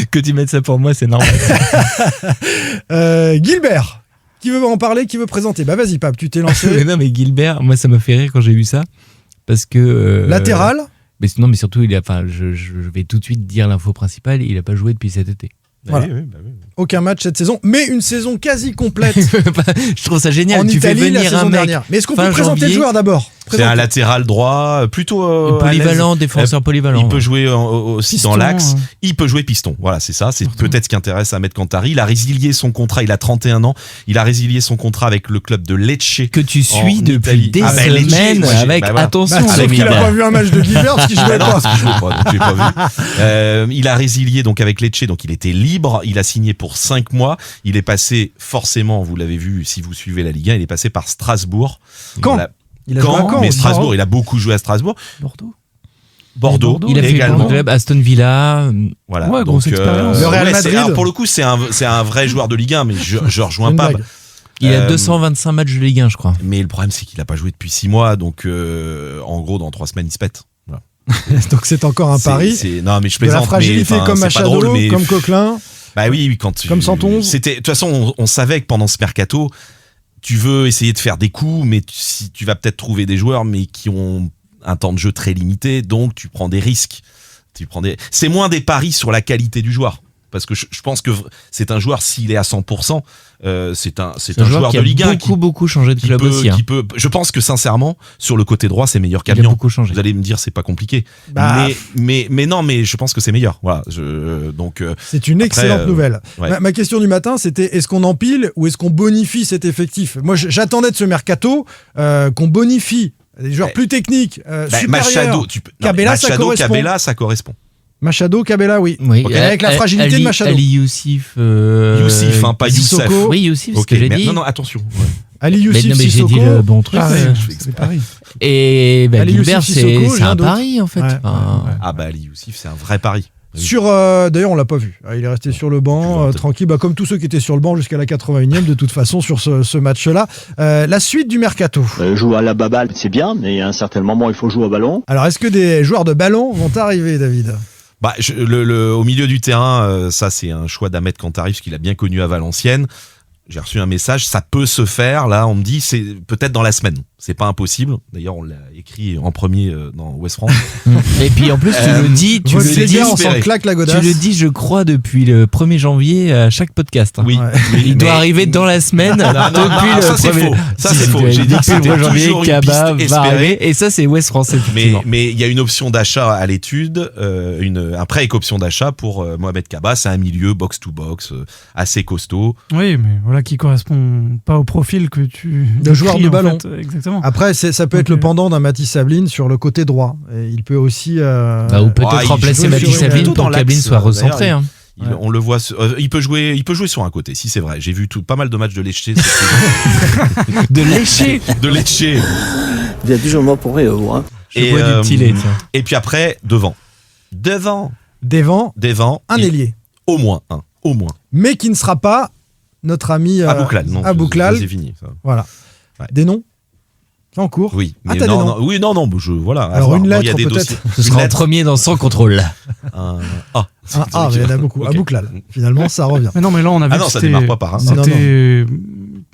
Que tu mettes ça pour moi, c'est normal. Gilbert, qui veut en parler, qui veut présenter? Bah vas-y Pape, tu t'es lancé. Mais non, mais Gilbert, moi ça m'a fait rire quand j'ai vu ça, parce que latéral. Mais surtout je vais tout de suite dire l'info principale, il a pas joué depuis cet été. Voilà. Oui. Aucun match cette saison, mais une saison quasi complète. Je trouve ça génial. En tu Italie, fais venir la saison un mec. Dernière. Mais est-ce qu'on peut présenter le joueur d'abord? C'est un latéral droit, plutôt polyvalent, défenseur polyvalent. Il peut jouer aussi piston, dans l'axe. Il peut jouer piston. Voilà, c'est ça. C'est peut-être ce qui intéresse Ahmed Kantari. Il a résilié son contrat. Il a 31 ans. Il a résilié son contrat avec le club de Lecce. Que tu suis depuis des semaines avec attention. Sauf qu'il n'a pas vu un match de Gilbert parce qu'il jouait pas. Il a résilié donc avec Lecce. Donc il était libre. Il a signé pour 5 mois. Il est passé forcément, vous l'avez vu si vous suivez la Ligue 1, il est passé par Strasbourg. Il a joué à Caen, mais Strasbourg, il a beaucoup joué à Strasbourg. Bordeaux. Il a fait également. Club Aston Villa. Voilà. Ouais, grosse expérience. Le Real Madrid. Alors pour le coup, c'est un vrai joueur de Ligue 1, mais je rejoins pas. Il a 225 matchs de Ligue 1, je crois. Mais le problème, c'est qu'il n'a pas joué depuis 6 mois, donc en gros, dans 3 semaines, il se pète. Voilà. Donc c'est encore un pari. Non, mais je plaisante. De la fragilité comme Machado, comme Coquelin. Bah oui, comme Santon. De toute façon, on savait que pendant ce mercato, tu veux essayer de faire des coups, mais tu vas peut-être trouver des joueurs, mais qui ont un temps de jeu très limité, donc tu prends des risques. C'est moins des paris sur la qualité du joueur. Parce que je pense que c'est un joueur, s'il est à 100%, c'est un joueur de Ligue 1 qui beaucoup changé de club aussi. Je pense que sincèrement, sur le côté droit, c'est meilleur qu'Amiens. Vous allez me dire, c'est pas compliqué. Mais non, mais je pense que c'est meilleur. Voilà. C'est une excellente nouvelle. Ouais. Ma question du matin, c'était est-ce qu'on empile ou est-ce qu'on bonifie cet effectif? Moi, j'attendais de ce mercato qu'on bonifie des joueurs plus techniques, supérieurs. Machado, Cabella, ça correspond. Machado, Cabella, oui. Oui. Avec la fragilité de Machado. Ali Youssef. Youssef, pas Youssef. Oui, Youssef, c'est ce que j'ai dit. Non, attention. Ouais. Ali Youssef, mais j'ai dit le bon truc. C'est Paris. Et Gilbert, c'est un d'autres. pari, en fait. Ouais. Ah bah Ali Youssef, c'est un vrai pari. D'ailleurs, on l'a pas vu. Il est resté sur le banc, tranquille, comme tous ceux qui étaient sur le banc jusqu'à la 81e, de toute façon, sur ce match-là. La suite du mercato. Jouer à la baballe, c'est bien, mais à un certain moment, il faut jouer au ballon. Alors, est-ce que des joueurs de ballon vont arriver, David ? Au milieu du terrain, ça, c'est un choix d'Ahmed Kantari, parce qu'il a bien connu à Valenciennes. J'ai reçu un message, ça peut se faire. Là, on me dit, c'est peut-être dans la semaine. C'est pas impossible. D'ailleurs, on l'a écrit en premier dans Ouest France. Et puis en plus, tu le dis, on s'en claque la godasse. Tu le dis, je crois, depuis le 1er janvier à chaque podcast. Oui. Il doit arriver dans la semaine. Ça, c'est faux. Ça, c'est faux. J'ai dit que c'était toujours une piste espérée. Et ça, c'est Ouest France. Mais il y a une option d'achat à l'étude, un prêt avec option d'achat pour Mohamed Kaba. C'est un milieu box-to-box, assez costaud. Oui, mais voilà qui correspond pas au profil que tu... De joueur de ballon. Exactement. Après, ça peut être le pendant d'un Mathis Sabline sur le côté droit. Et il peut aussi... ou peut-être remplacer Mathis Sabline pour que Sabline soit recentré. On le voit, il peut jouer sur un côté, si c'est vrai. J'ai vu pas mal de matchs de Lecce. De Lecce. Il y a toujours moi pour rien. Hein. Je vois du Tillet, tiens. Et puis après, devant. Un ailier. Au moins un. Mais qui ne sera pas notre ami Abouklal. C'est fini. Ça. Voilà. Ouais. Des noms ? C'est en cours ? Oui. Mais t'as des noms ? Oui, non, voilà. Alors une lettre peut-être ? Ce sera en premier dans Sans contrôle. Un A, mais il y en a beaucoup. Okay. Abouklal. Finalement, ça revient. Mais non, mais là, on a vu que ça démarre pas par un. C'était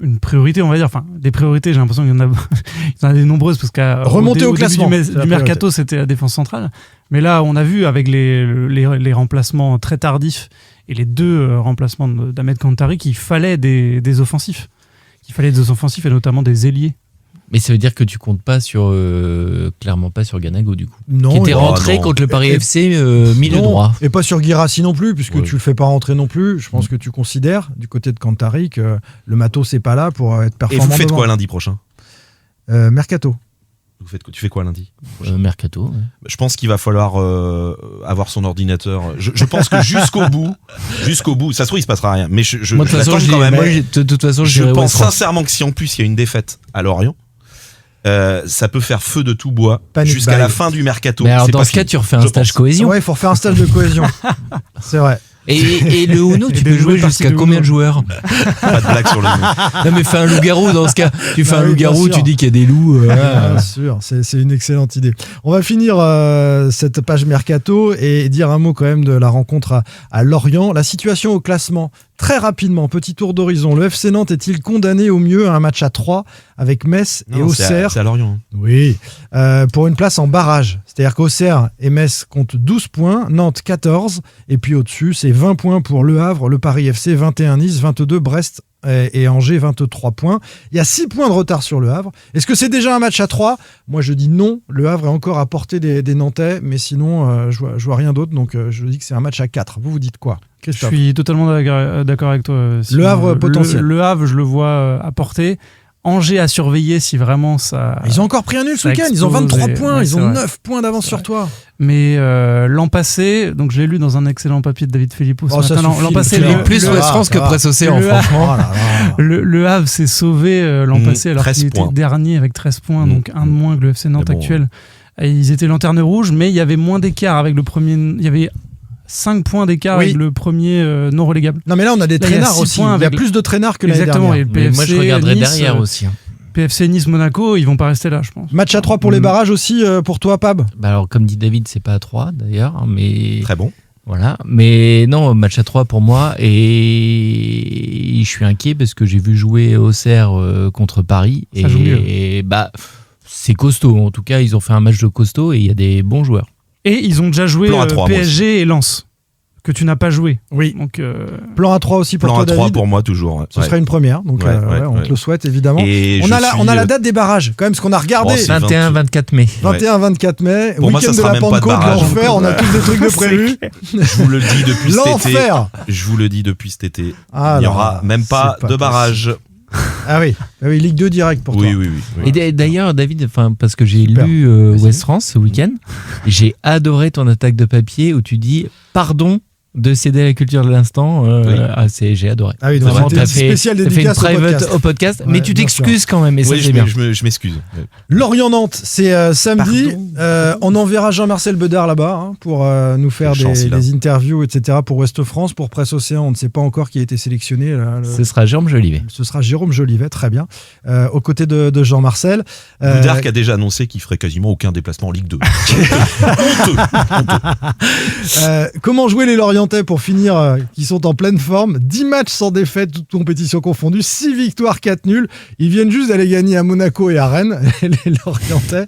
une priorité, on va dire. Enfin, des priorités, j'ai l'impression qu'il y en a des nombreuses, parce qu'à remonter au classement du mercato, c'était la défense centrale. Mais là, on a vu avec les remplacements très tardifs et les deux remplacements d'Ahmed Kantari qu'il fallait des offensifs. Qu'il fallait des offensifs et notamment des ailiers. Mais ça veut dire que tu comptes pas clairement pas sur Ganago du coup. Non. Qui était rentré contre le Paris FC milieu droit. Et pas sur Guirassy non plus, puisque tu le fais pas rentrer non plus. Je pense que tu considères du côté de Kantari que le matos c'est pas là pour être performant. Et vous faites quoi lundi prochain ? Mercato. Tu fais quoi lundi ? Mercato. Ouais. Je pense qu'il va falloir avoir son ordinateur. Je pense que jusqu'au bout, ça se trouve il se passera rien. Mais moi, de toute façon, je pense sincèrement que si en plus il y a une défaite à Lorient, ça peut faire feu de tout bois jusqu'à la fin du mercato. Mais alors dans ce cas, tu refais un stage cohésion. Ouais, il faut refaire un stage de cohésion. C'est vrai. Et le Uno, tu peux jouer jusqu'à combien de joueurs ? Pas de blague sur le Uno. Non mais fais un loup-garou dans ce cas. Tu fais un loup-garou, tu dis qu'il y a des loups. Bien sûr, c'est une excellente idée. On va finir cette page mercato et dire un mot quand même de la rencontre à Lorient. La situation au classement, très rapidement, petit tour d'horizon. Le FC Nantes est-il condamné au mieux à un match à 3 avec Metz et Auxerre ? C'est à Lorient. Oui, pour une place en barrage. C'est-à-dire qu'Auxerre et Metz comptent 12 points, Nantes 14, et puis au-dessus, c'est 20 points pour Le Havre, le Paris FC 21, Nice 22, Brest et Angers 23 points. Il y a 6 points de retard sur Le Havre. Est-ce que c'est déjà un match à 3 ? Moi, je dis non. Le Havre est encore à portée des Nantais, mais sinon, je vois rien d'autre, donc je dis que c'est un match à 4. Vous dites quoi ? Christophe ? Je suis totalement d'accord avec toi. Le Havre potentiel. Le Havre, je le vois à portée. Angers à surveiller si vraiment ça... Ils ont encore pris un nul ce week-end, ils ont 23 points, ils ont 9 points d'avance sur toi. Mais l'an passé, donc je l'ai lu dans un excellent papier de David Filippo. L'an passé, il est plus Ouest France que Presse Océan, franchement. Le Havre s'est sauvé l'an passé alors qu'il était dernier avec 13 points, donc un de moins que le FC Nantes actuel. Et ils étaient lanterne rouge, mais il y avait moins d'écart avec le premier... Il y avait 5 points d'écart avec le premier non relégable. Non mais là on a des traînards aussi, il y a plus de traînards que l'année dernière. Exactement, et le PFC, moi je regarderais Nice, derrière aussi. PFC Nice Monaco, ils vont pas rester là je pense. Match à 3 pour les barrages aussi pour toi Pab ? Alors comme dit David, c'est pas à 3 d'ailleurs, mais... Très bon. Voilà, mais non, match à 3 pour moi, et je suis inquiet parce que j'ai vu jouer Auxerre contre Paris, ça joue mieux. Et c'est costaud, en tout cas ils ont fait un match de costaud et il y a des bons joueurs. Et ils ont déjà joué PSG et Lens, que tu n'as pas joué. Oui. Donc, plan A3 aussi pour toi, David. Plan A3 pour moi, toujours. Ce serait une première, donc on te le souhaite évidemment. On a la date des barrages, quand même, ce qu'on a regardé. 21-24 mai. 21-24 mai, pour week-end de la Pentecôte, l'enfer, on a tous des trucs de prévus. Je vous le dis depuis cet été. L'enfer. Je vous le dis depuis cet été. Il n'y aura même pas de barrage. Ah oui, Ligue 2 direct pour toi. Oui. Et d'ailleurs, David, parce que j'ai Super. lu Ouest France ce week-end, j'ai adoré ton attaque de papier où tu dis pardon de céder à la culture de l'instant. J'ai adoré. Ah oui, donc vraiment, c'était une spéciale dédicace fait une private au podcast, mais tu t'excuses quand même. Et ça, c'est bien. Je m'excuse. Lorient-Nantes, c'est samedi. On enverra Jean-Marcel Bedard là-bas pour nous faire des interviews, etc. pour Ouest France, pour Presse Océan. On ne sait pas encore qui a été sélectionné. Là, Ce sera Jérôme Jolivet. Ce sera Jérôme Jolivet, très bien. Aux côtés de Jean-Marcel. Bedard qui a déjà annoncé qu'il ferait quasiment aucun déplacement en Ligue 2. Comment jouer les Lorientais pour finir, qui sont en pleine forme? 10 matchs sans défaite, toutes compétitions confondues, 6 victoires, 4 nuls. Ils viennent juste d'aller gagner à Monaco et à Rennes, les Lorientais.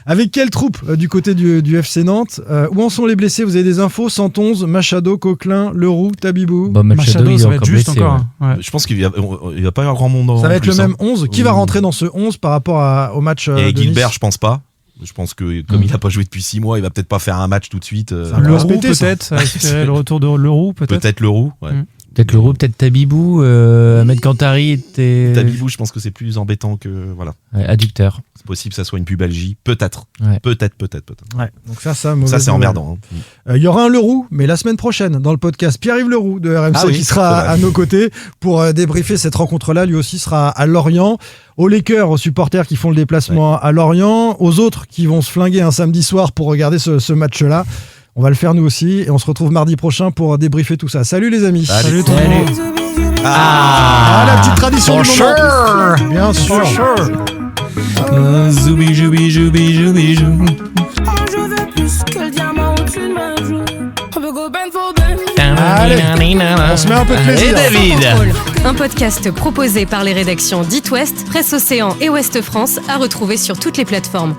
Avec quelle troupe du côté du FC Nantes? Où en sont les blessés? Vous avez des infos? 111, Machado, Coquelin, Leroux, Tabibou. Machado, ça va être juste encore. Ouais. Je pense qu'il va pas y avoir grand monde. Ça va être le même 11. Qui va rentrer dans ce 11 par rapport au match et de Gilbert, Nice? je pense pas. Je pense que comme il n'a pas joué depuis 6 mois, il va peut-être pas faire un match tout de suite. Leroux peut-être, ça espérer le retour de Leroux peut-être. Peut-être Leroux, ouais. Peut-être Leroux, peut-être Tabibou, Ahmed Kantari était... Tabibou, je pense que c'est plus embêtant que... Voilà. Ouais, adducteur. C'est possible que ça soit une pubalgie. Peut-être. Ouais. Peut-être. Ouais. Donc ça c'est nouvelle. Emmerdant. Il y aura un Leroux, mais la semaine prochaine, dans le podcast, Pierre-Yves Leroux de RMC qui sera à nos côtés pour débriefer cette rencontre-là. Lui aussi sera à Lorient. Aux Lakers, aux supporters qui font le déplacement à Lorient, aux autres qui vont se flinguer un samedi soir pour regarder ce match-là. On va le faire nous aussi et on se retrouve mardi prochain pour débriefer tout ça. Salut les amis. Salut tout le monde. La petite tradition du moment. Bien sûr. Zoubi joubi joubi joubi jou. Je veux plus que le diamant au-dessus de ma joue. On veut go ben for ben. Allez, on se met un peu de plaisir. Et David. Un podcast proposé par les rédactions d'It West, Presse Océan et Ouest France à retrouver sur toutes les plateformes.